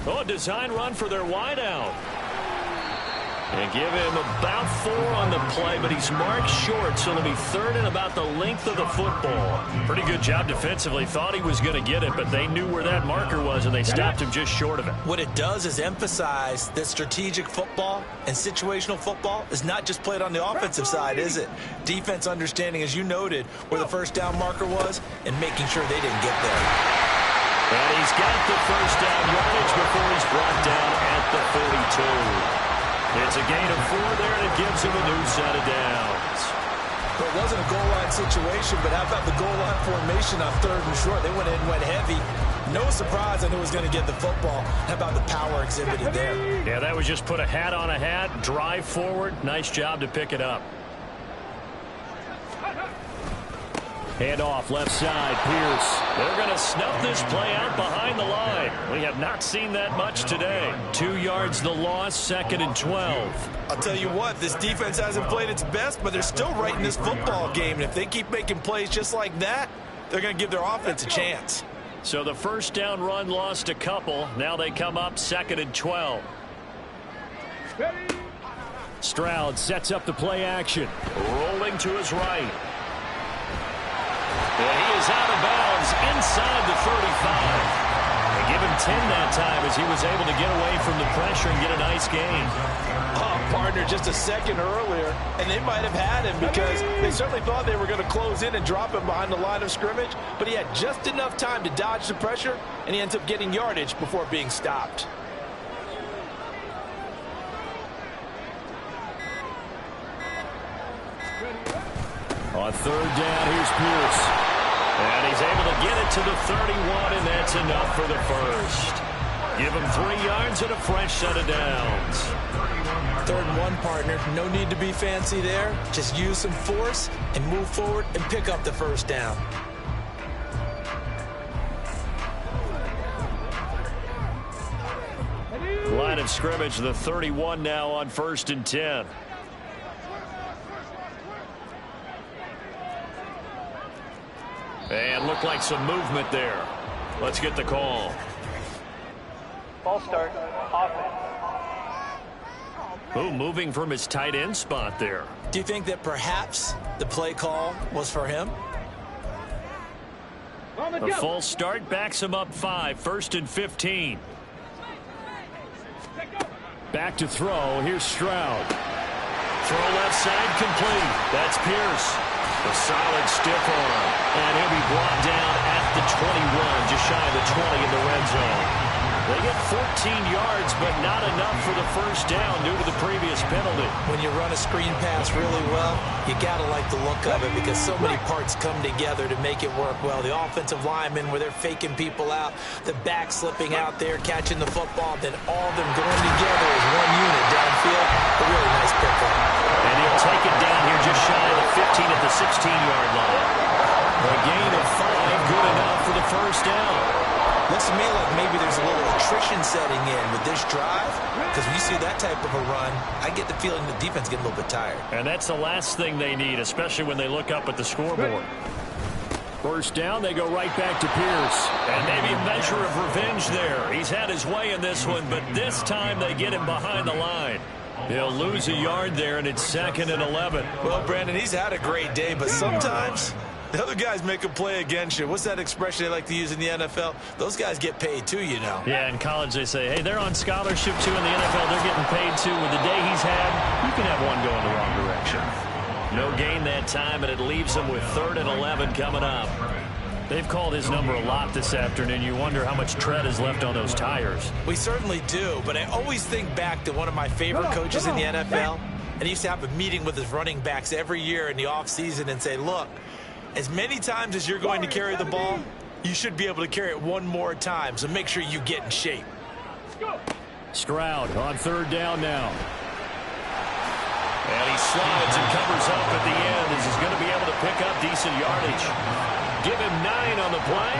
Oh, design run for their wideout. And give him about 4 on the play, but he's marked short, so it'll be 3rd and about the length of the football. Pretty good job defensively. Thought he was going to get it, but they knew where that marker was, and they stopped him just short of it. What it does is emphasize that strategic football and situational football is not just played on the offensive side, is it? Defense understanding, as you noted, where the first down marker was and making sure they didn't get there. And he's got the first down yardage before he's brought down at the 42. It's a gain of 4 there, and it gives him a new set of downs. Well, it wasn't a goal line situation, but how about the goal line formation on 3rd and short? They went in, went heavy. No surprise on who was going to get the football. How about the power exhibited there? Yeah, that was just put a hat on a hat, drive forward. Nice job to pick it up. Hand off left side, Pierce. They're going to snuff this play out behind the line. We have not seen that much today. 2 yards the loss, 2nd and 12. I'll tell you what, this defense hasn't played its best, but they're still right in this football game. And if they keep making plays just like that, they're going to give their offense a chance. So the first down run lost a couple. Now they come up 2nd and 12. Stroud sets up the play action. Rolling to his right. And he is out of bounds inside the 35. They give him 10 that time as he was able to get away from the pressure and get a nice gain. Oh, partner, just a second earlier, and they might have had him because they certainly thought they were going to close in and drop him behind the line of scrimmage, but he had just enough time to dodge the pressure, and he ends up getting yardage before being stopped. On third down, here's Pierce. And he's able to get it to the 31, and that's enough for the first. Give him 3 yards and a fresh set of downs. 3rd and 1, partner. No need to be fancy there. Just use some force and move forward and pick up the first down. Line of scrimmage, the 31 now on 1st and 10. And looked like some movement there. Let's get the call. False start, offense. Ooh, moving from his tight end spot there. Do you think that perhaps the play call was for him? A false start backs him up 5, 1st and 15. Back to throw. Here's Stroud. Throw left side complete. That's Pierce. A solid stiff arm. And he'll be brought down at the 21, just shy of the 20 in the red zone. They get 14 yards, but not enough for the first down due to the previous penalty. When you run a screen pass really well, you got to like the look of it because so many parts come together to make it work well. The offensive linemen, where they're faking people out, the back slipping out there, catching the football, then all of them going together as one unit downfield. A really nice pickup. And he'll take it down here just shy of the 15 at the 16-yard line. A gain of 5, good enough for the first down. Looks to me like maybe there's a little attrition setting in with this drive, because when you see that type of a run, I get the feeling the defense getting a little bit tired. And that's the last thing they need, especially when they look up at the scoreboard. First down, they go right back to Pierce. And maybe a measure of revenge there. He's had his way in this one, but this time they get him behind the line. He'll lose a yard there, and it's 2nd and 11. Well, Brandon, he's had a great day, but sometimes the other guys make a play against you. What's that expression they like to use in the NFL? Those guys get paid too, you know. Yeah, in college they say, hey, they're on scholarship too. In the NFL, they're getting paid too. With the day he's had, you can have one going the wrong direction. No gain that time, and it leaves him with 3rd and 11 coming up. They've called his number a lot this afternoon. You wonder how much tread is left on those tires. We certainly do, but I always think back to one of my favorite coaches in the NFL, and he used to have a meeting with his running backs every year in the offseason and say, look, as many times as you're going to carry the ball, you should be able to carry it one more time, so make sure you get in shape. Stroud on 3rd down now. And he slides and covers up at the end as he's going to be able to pick up decent yardage. Give him 9 on the play,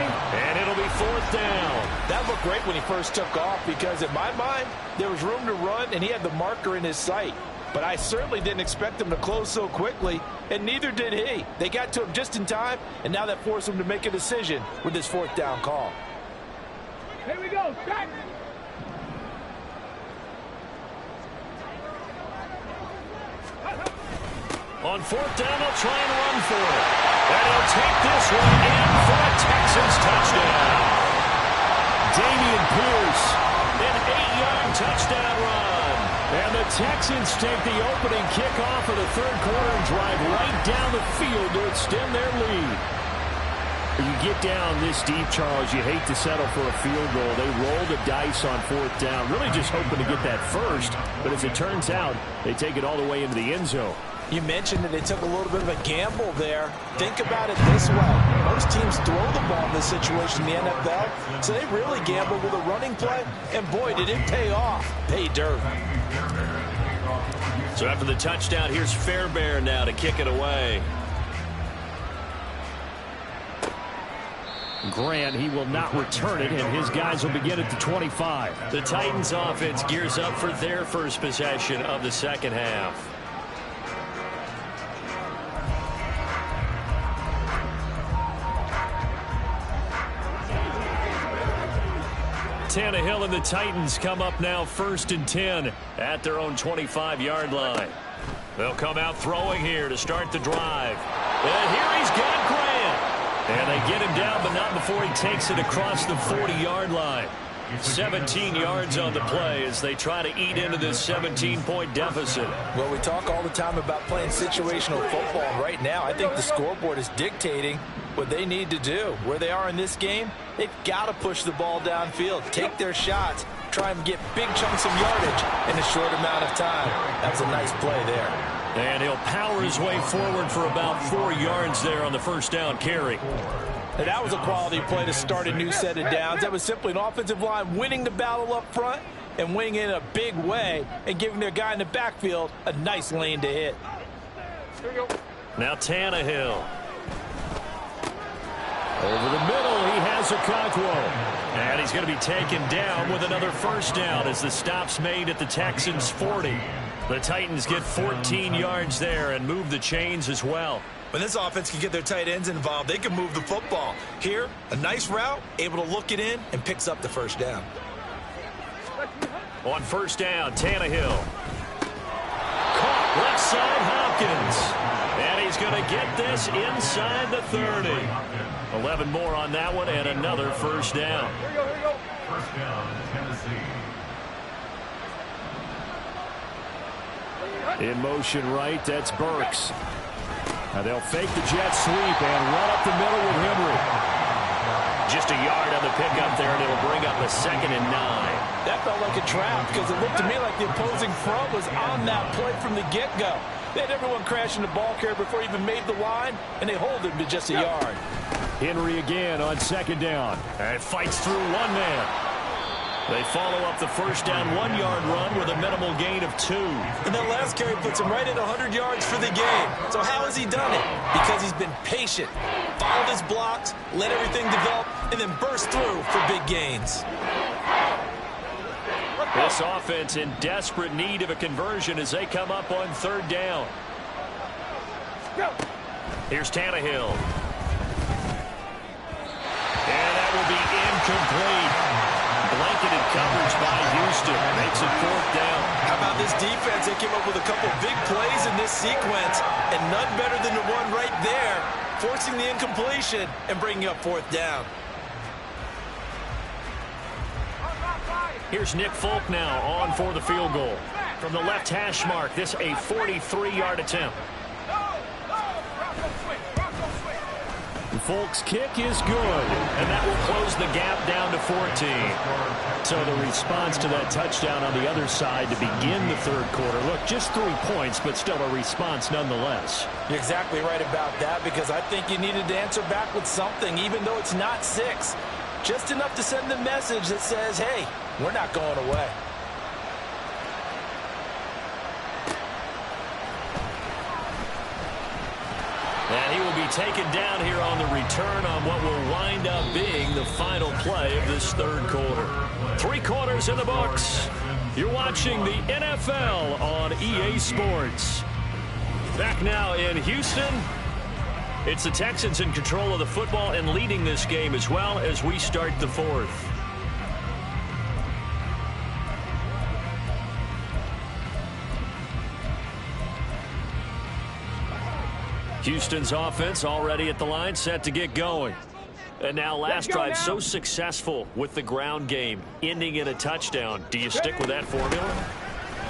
and it'll be 4th down. That looked great when he first took off because, in my mind, there was room to run, and he had the marker in his sight. But I certainly didn't expect him to close so quickly, and neither did he. They got to him just in time, and now that forced him to make a decision with this 4th down call. Here we go, back. On 4th down, they'll try and run for it. And he'll take this one in for a Texans touchdown. Dameon Pierce. An 8-yard touchdown run. And the Texans take the opening kickoff of the 3rd quarter and drive right down the field to extend their lead. When you get down this deep, Charles, you hate to settle for a field goal. They roll the dice on 4th down, really just hoping to get that first. But as it turns out, they take it all the way into the end zone. You mentioned that they took a little bit of a gamble there. Think about it this way. Most teams throw the ball in this situation in the NFL, so they really gamble with a running play, and boy, did it pay off. Pay dirt. So after the touchdown, here's Fairbairn now to kick it away. Grant, he will not return it, and his guys will begin at the 25. The Titans offense gears up for their first possession of the second half. Tannehill and the Titans come up now 1st and 10 at their own 25-yard line. They'll come out throwing here to start the drive. And here he's got Grant. And they get him down, but not before he takes it across the 40-yard line. 17 yards on the play as they try to eat into this 17-point deficit. Well, we talk all the time about playing situational football. And right now, I think the scoreboard is dictating what they need to do. Where they are in this game, they've got to push the ball downfield, take their shots, try and get big chunks of yardage in a short amount of time. That was a nice play there. And he'll power his way forward for about 4 yards there on the first down carry. And that was a quality play to start a new set of downs. That was simply an offensive line winning the battle up front and winning in a big way and giving their guy in the backfield a nice lane to hit. Now Tannehill. Over the middle, he has Okonkwo. And he's going to be taken down with another first down as the stop's made at the Texans' 40. The Titans get 14 yards there and move the chains as well. When this offense can get their tight ends involved, they can move the football. Here, a nice route, able to look it in, and picks up the first down. On first down, Tannehill. Caught left side, Hopkins. And he's going to get this inside the 30. 11 more on that one, and another first down. Here you go. First down, Tennessee. In motion right, that's Burks. Now they'll fake the jet sweep and run up the middle with Henry. Just a yard on the pickup there, and it'll bring up a 2nd and 9. That felt like a trap because it looked to me like the opposing front was on that play from the get-go. They had everyone crashing the ball carrier before he even made the line, and they hold him to just a yard. Henry again on 2nd down. And fights through one man. They follow up the first down 1-yard run with a minimal gain of 2. And that last carry puts him right at 100 yards for the game. So how has he done it? Because he's been patient, followed his blocks, let everything develop, and then burst through for big gains. This offense in desperate need of a conversion as they come up on 3rd down. Here's Tannehill. And that will be incomplete. Blanketed coverage by Houston. Makes it 4th down. How about this defense? They came up with a couple big plays in this sequence, and none better than the one right there, forcing the incompletion and bringing up 4th down. Here's Nick Folk now on for the field goal. From the left hash mark, this a 43-yard attempt. Folk's kick is good, and that will close the gap down to 14. So the response to that touchdown on the other side to begin the 3rd quarter. Look, just 3 points, but still a response nonetheless. You're exactly right about that because I think you needed to answer back with something, even though it's not 6. Just enough to send the message that says, hey, we're not going away. And he will be taken down here on the return on what will wind up being the final play of this 3rd quarter. 3 quarters in the books. You're watching the NFL on EA Sports. Back now in Houston. It's the Texans in control of the football and leading this game as well as we start the 4th. Houston's offense already at the line, set to get going. And now last drive so successful with the ground game, ending in a touchdown. Do you stick with that formula?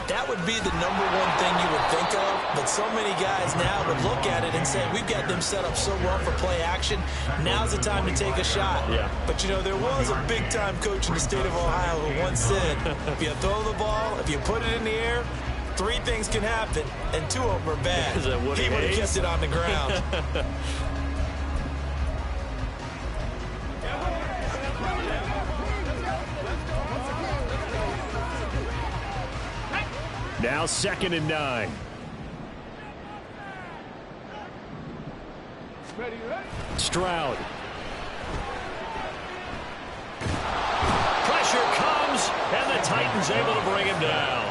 That would be the #1 thing you would think of, but so many guys now would look at it and say, we've got them set up so well for play action, now's the time to take a shot. Yeah. But, you know, there was a big-time coach in the state of Ohio who once said, if you throw the ball, if you put it in the air, 3 things can happen, and 2 of them are bad. Is that what he would have kept it on the ground. Now 2nd and 9. Stroud. Pressure comes, and the Titans able to bring him down.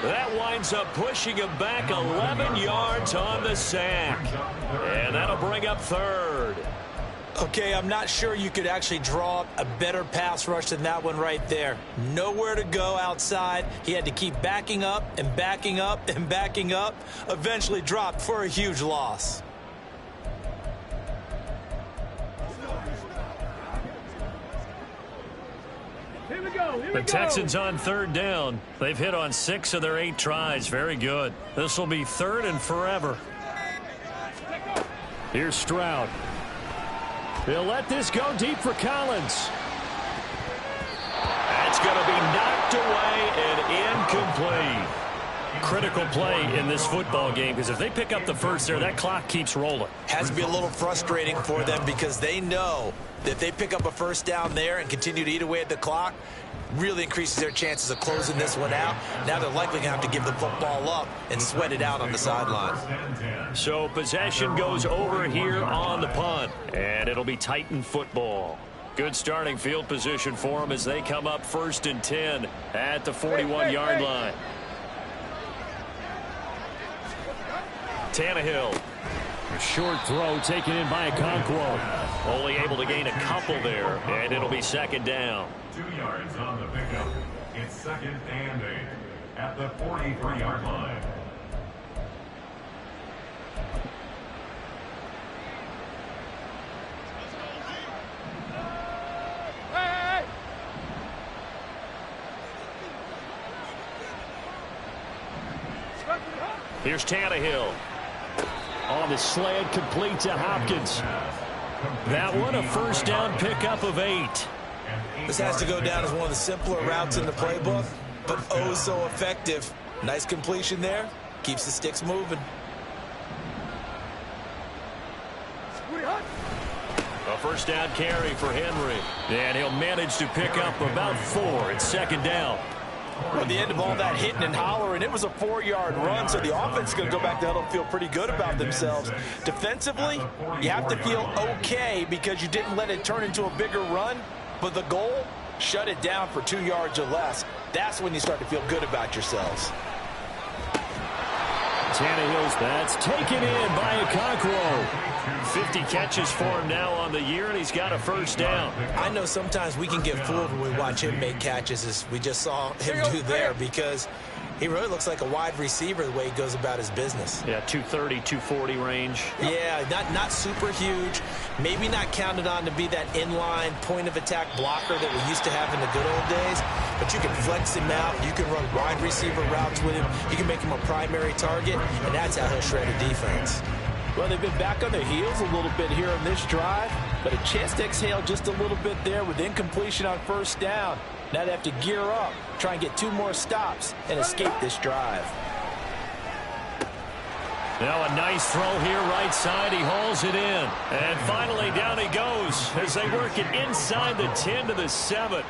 That winds up pushing him back 11 yards on the sack. And that'll bring up 3rd. Okay, I'm not sure you could actually draw up a better pass rush than that one right there. Nowhere to go outside. He had to keep backing up and backing up and backing up. Eventually dropped for a huge loss. The Texans on third down. They've hit on 6 of their 8 tries. Very good. This will be 3rd and forever. Here's Stroud. They'll let this go deep for Collins. That's going to be knocked away and incomplete. Critical play in this football game, because if they pick up the first there, that clock keeps rolling. Has to be a little frustrating for them because they know that if they pick up a first down there and continue to eat away at the clock, really increases their chances of closing this one out. Now they're likely going to have to give the football up and sweat it out on the sideline. So possession goes over here on the punt, and it'll be Titan football. Good starting field position for them as they come up 1st and 10 at the 41-yard line. Tannehill. A short throw taken in by Okonkwo. Only able to gain a couple there, and it'll be 2nd down. 2 yards on the pickup. It's 2nd and 8 at the 43-yard line. Here's Tannehill. On the slant, complete to Hopkins. That one a first down pickup of 8. This has to go down as one of the simpler routes in the playbook, but oh so effective. Nice completion there. Keeps the sticks moving. A first down carry for Henry. And he'll manage to pick up about 4. It's 2nd down. At the end of all that hitting and hollering, it was a 4-yard run, so the offense is going to go back down and feel pretty good about themselves. Defensively, you have to feel okay because you didn't let it turn into a bigger run, but the goal, shut it down for 2 yards or less. That's when you start to feel good about yourselves. Tannehill's, that's taken in by Okonkwo. 50 catches for him now on the year, and he's got a first down. I know sometimes we can get fooled when we watch him make catches, as we just saw him do there, because he really looks like a wide receiver the way he goes about his business. Yeah, 230, 240 range. Yeah, not super huge. Maybe not counted on to be that inline point-of-attack blocker that we used to have in the good old days, but you can flex him out. You can run wide receiver routes with him. You can make him a primary target, and that's how he'll shred a defense. Well, they've been back on their heels a little bit here on this drive, but a chance to exhale just a little bit there with incompletion on first down. Now they have to gear up, try and get 2 more stops, and escape this drive. Now a nice throw here right side. He hauls it in. And finally down he goes as they work it inside the 10 to the 7.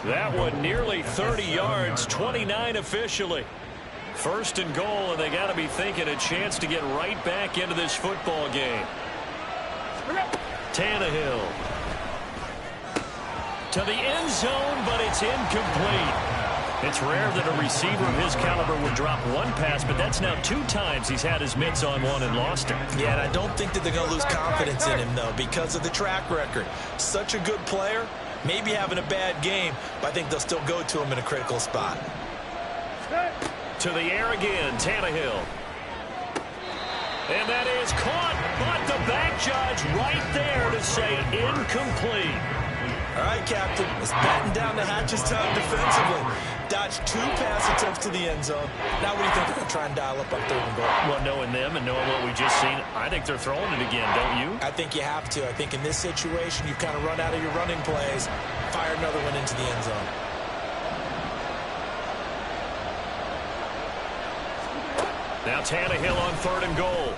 That one nearly 30 yards, 29 officially. 1st and goal, and they got to be thinking a chance to get right back into this football game. Tannehill to the end zone, but it's incomplete. It's rare that a receiver of his caliber would drop one pass, but that's now 2 times he's had his mitts on one and lost it. Yeah, and I don't think that they're going to lose confidence in him, though, because of the track record. Such a good player, maybe having a bad game, but I think they'll still go to him in a critical spot. To the air again, Tannehill. And that is caught, but the back judge right there to say incomplete. All right, Captain, it's batten down the hatches time defensively. Dodged 2 pass attempts to the end zone. Now what do you think they're going to try and dial up on 3rd and goal? Well, knowing them and knowing what we just seen, I think they're throwing it again, don't you? I think you have to. I think in this situation, you've kind of run out of your running plays. Fire another one into the end zone. Now Tannehill on 3rd and goal.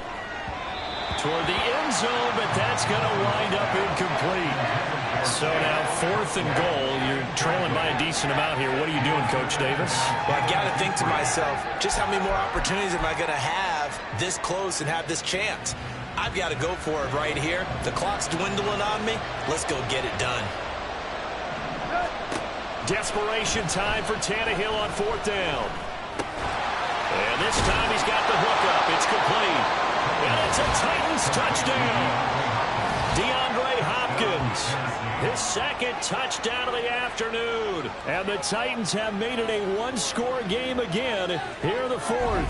Toward the end zone, but that's going to wind up incomplete. So now 4th and goal. You're trailing by a decent amount here. What are you doing, Coach Davis? Well, I've got to think to myself, just how many more opportunities am I going to have this close and have this chance? I've got to go for it right here. The clock's dwindling on me. Let's go get it done. Desperation time for Tannehill on 4th down. And this time he's got the hookup. It's complete. And it's a Titans touchdown. DeAndre Hopkins Hopkins. His second touchdown of the afternoon. And the Titans have made it a one-score game again here in the fourth.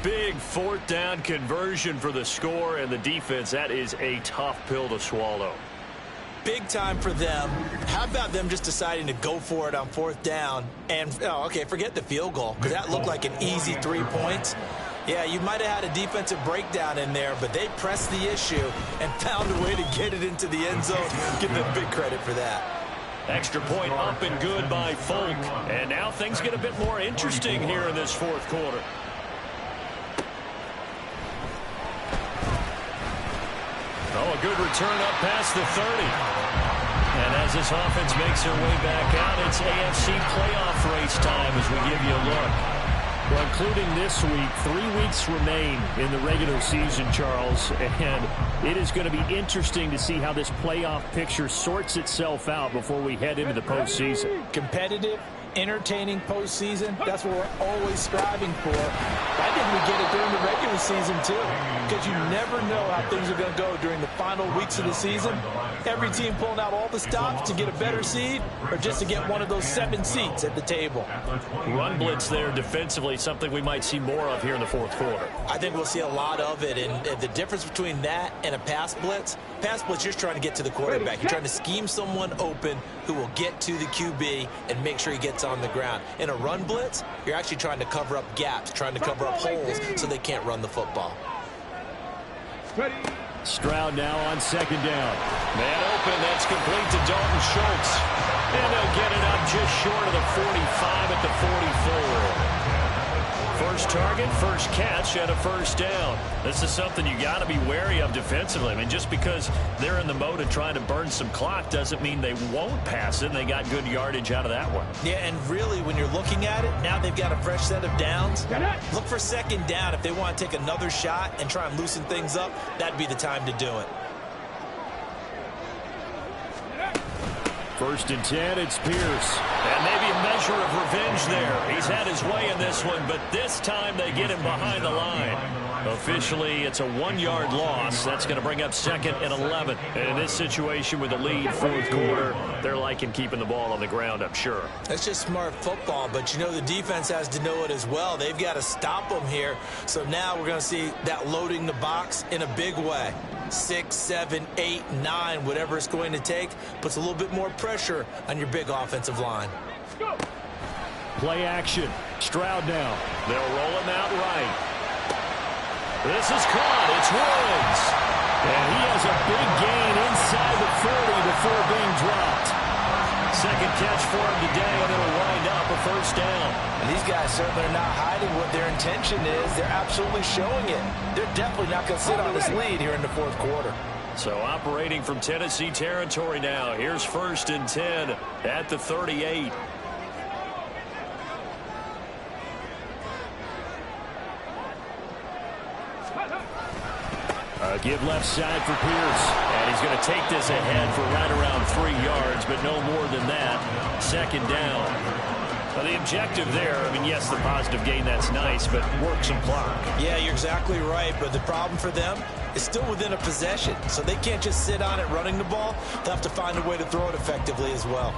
Big fourth down conversion for the score, and the defense, that is a tough pill to swallow. Big time for them. How about them just deciding to go for it on fourth down? And, okay, forget the field goal, because that looked like an easy 3 points. Yeah, you might have had a defensive breakdown in there, but they pressed the issue and found a way to get it into the end zone. Give them big credit for that. Extra point up and good by Folk. And now things get a bit more interesting here in this fourth quarter. Oh, a good return up past the 30. And as this offense makes their way back out, it's AFC playoff race time as we give you a look. Well, including this week, 3 weeks remain in the regular season, Charles, and it is going to be interesting to see how this playoff picture sorts itself out before we head into the postseason. Competitive, entertaining postseason, that's what we're always striving for. I think we get it during the regular season, too, because you never know how things are going to go during the final weeks of the season. Every team pulling out all the stops to get a better seed or just to get one of those 7 seats at the table. Run blitz there defensively, something we might see more of here in the fourth quarter. I think we'll see a lot of it, and the difference between that and a pass blitz, you're just trying to get to the quarterback. You're trying to scheme someone open who will get to the QB and make sure he gets on the ground. In a run blitz, you're actually trying to cover up gaps, trying to cover up holes so they can't run the football. Stroud now on second down. Man open, that's complete to Dalton Schultz. And they'll get it up just short of the 45 at the 44. First target, first catch, and a first down. This is something you got to be wary of defensively. I mean, just because they're in the mode of trying to burn some clock doesn't mean they won't pass it, and they got good yardage out of that one. Yeah, and really, when you're looking at it, now they've got a fresh set of downs. Look for second down. If they want to take another shot and try and loosen things up, that'd be the time to do it. First and 10, it's Pierce. And maybe a measure of revenge there. He's had his way in this one, but this time they get him behind the line. Officially, it's a 1-yard loss. That's going to bring up second and 11. And in this situation with the lead, fourth quarter, they're liking keeping the ball on the ground, I'm sure. That's just smart football, but you know the defense has to know it as well. They've got to stop them here. So now we're going to see that loading the box in a big way. 6, 7, 8, 9, whatever it's going to take, puts a little bit more pressure on your big offensive line. Play action. Stroud now. They'll roll him out right. This is caught. It's Woods. And he has a big gain inside the 40 before being dropped. Second catch for him today, and it'll wind up a first down. And these guys certainly are not hiding what their intention is. They're absolutely showing it. They're definitely not going to sit on this lead here in the fourth quarter. So operating from Tennessee territory now. Here's first and 10 at the 38. Give left side for Pierce. And he's going to take this ahead for right around 3 yards, but no more than that. Second down. Well, the objective there, I mean, yes, the positive gain, that's nice, but work some clock. Yeah, you're exactly right, but the problem for them is still within a possession, so they can't just sit on it running the ball. They'll have to find a way to throw it effectively as well.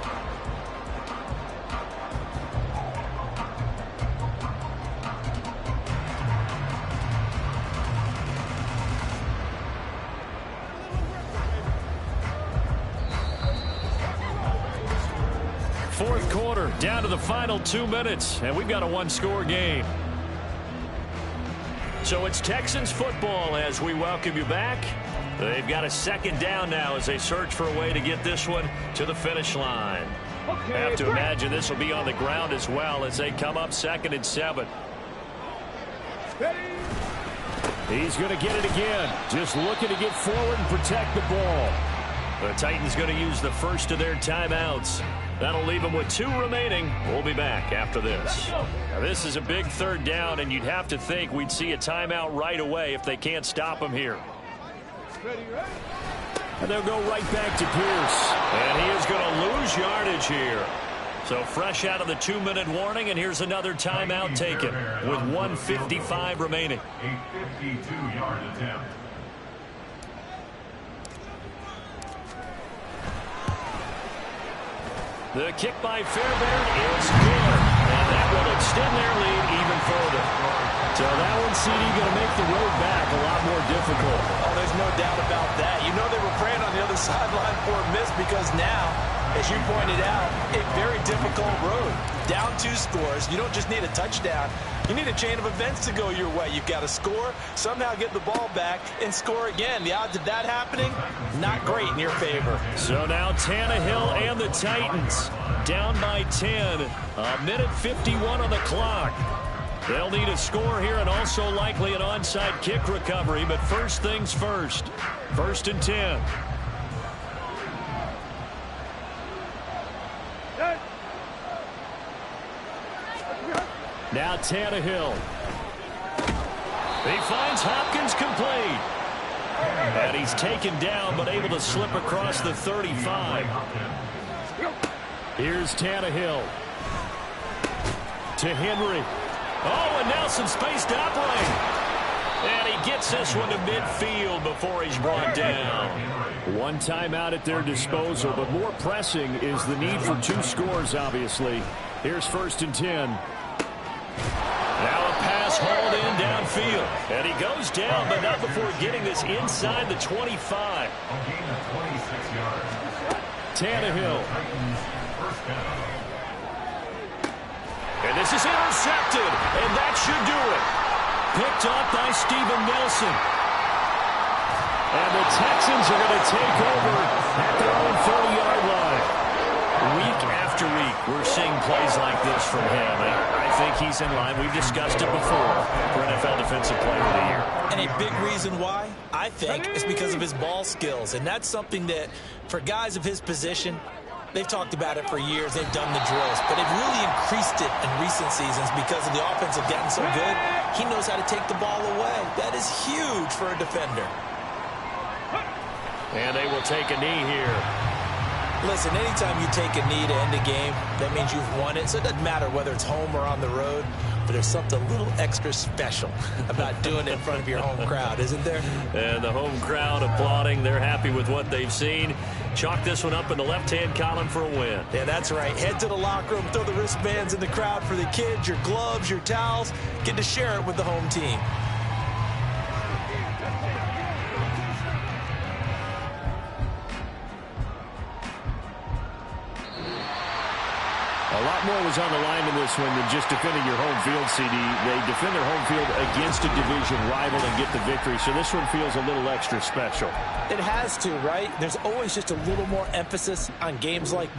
Fourth quarter, down to the final 2 minutes, and we've got a one-score game. So it's Texans football as we welcome you back. They've got a second down now as they search for a way to get this one to the finish line. I have to imagine this will be on the ground as well as they come up 2nd and 7. He's going to get it again. Just looking to get forward and protect the ball. The Titans going to use the first of their timeouts. That'll leave them with 2 remaining. We'll be back after this. Now, this is a big third down, and you'd have to think we'd see a timeout right away if they can't stop them here. And they'll go right back to Pierce. And he is going to lose yardage here. So fresh out of the 2-minute warning, and here's another timeout taken with 1:55 remaining. A 52-yard attempt. The kick by Fairbairn is good. And that will extend their lead even further. So that one, CD, going to make the road back a lot more difficult. Oh, there's no doubt about that. You know they were praying on the other sideline for a miss because now, as you pointed out, a very difficult road. Down 2 scores. You don't just need a touchdown. You need a chain of events to go your way. You've got to score, somehow get the ball back, and score again. The odds of that happening, not great in your favor. So now Tannehill and the Titans down by 10. A minute 51 on the clock. They'll need a score here and also likely an onside kick recovery. But first things first. 1st and 10. Now Tannehill. He finds Hopkins complete. And he's taken down but able to slip across the 35. Here's Tannehill. To Henry. Oh, and Nelson spaced out lane. And he gets this one to midfield before he's brought down. One timeout at their disposal, but more pressing is the need for 2 scores, obviously. Here's 1st and 10. Now a pass hauled in downfield. And he goes down, but not before getting this inside the 25. Tannehill. And this is intercepted, and that should do it. Picked off by Steven Nelson. And the Texans are going to take over at their own 30-yard line. Week after week, we're seeing plays like this from him. I think he's in line. We've discussed it before for NFL Defensive Player of the Year. And a big reason why, I think, is because of his ball skills. And that's something that, for guys of his position, they've talked about it for years. They've done the drills. But they've really increased it in recent seasons because of the offense have gotten so good. He knows how to take the ball away. That is huge for a defender. And they will take a knee here. Listen, anytime you take a knee to end a game, that means you've won it. So it doesn't matter whether it's home or on the road. But there's something a little extra special about doing it in front of your home crowd, isn't there? And the home crowd applauding. They're happy with what they've seen. Chalk this one up in the left-hand column for a win. Yeah, that's right. Head to the locker room, throw the wristbands in the crowd for the kids, your gloves, your towels. Get to share it with the home team. A lot more was on the line in this one than just defending your home field, CD. They defend their home field against a division rival and get the victory, so this one feels a little extra special. It has to, right? There's always just a little more emphasis on games like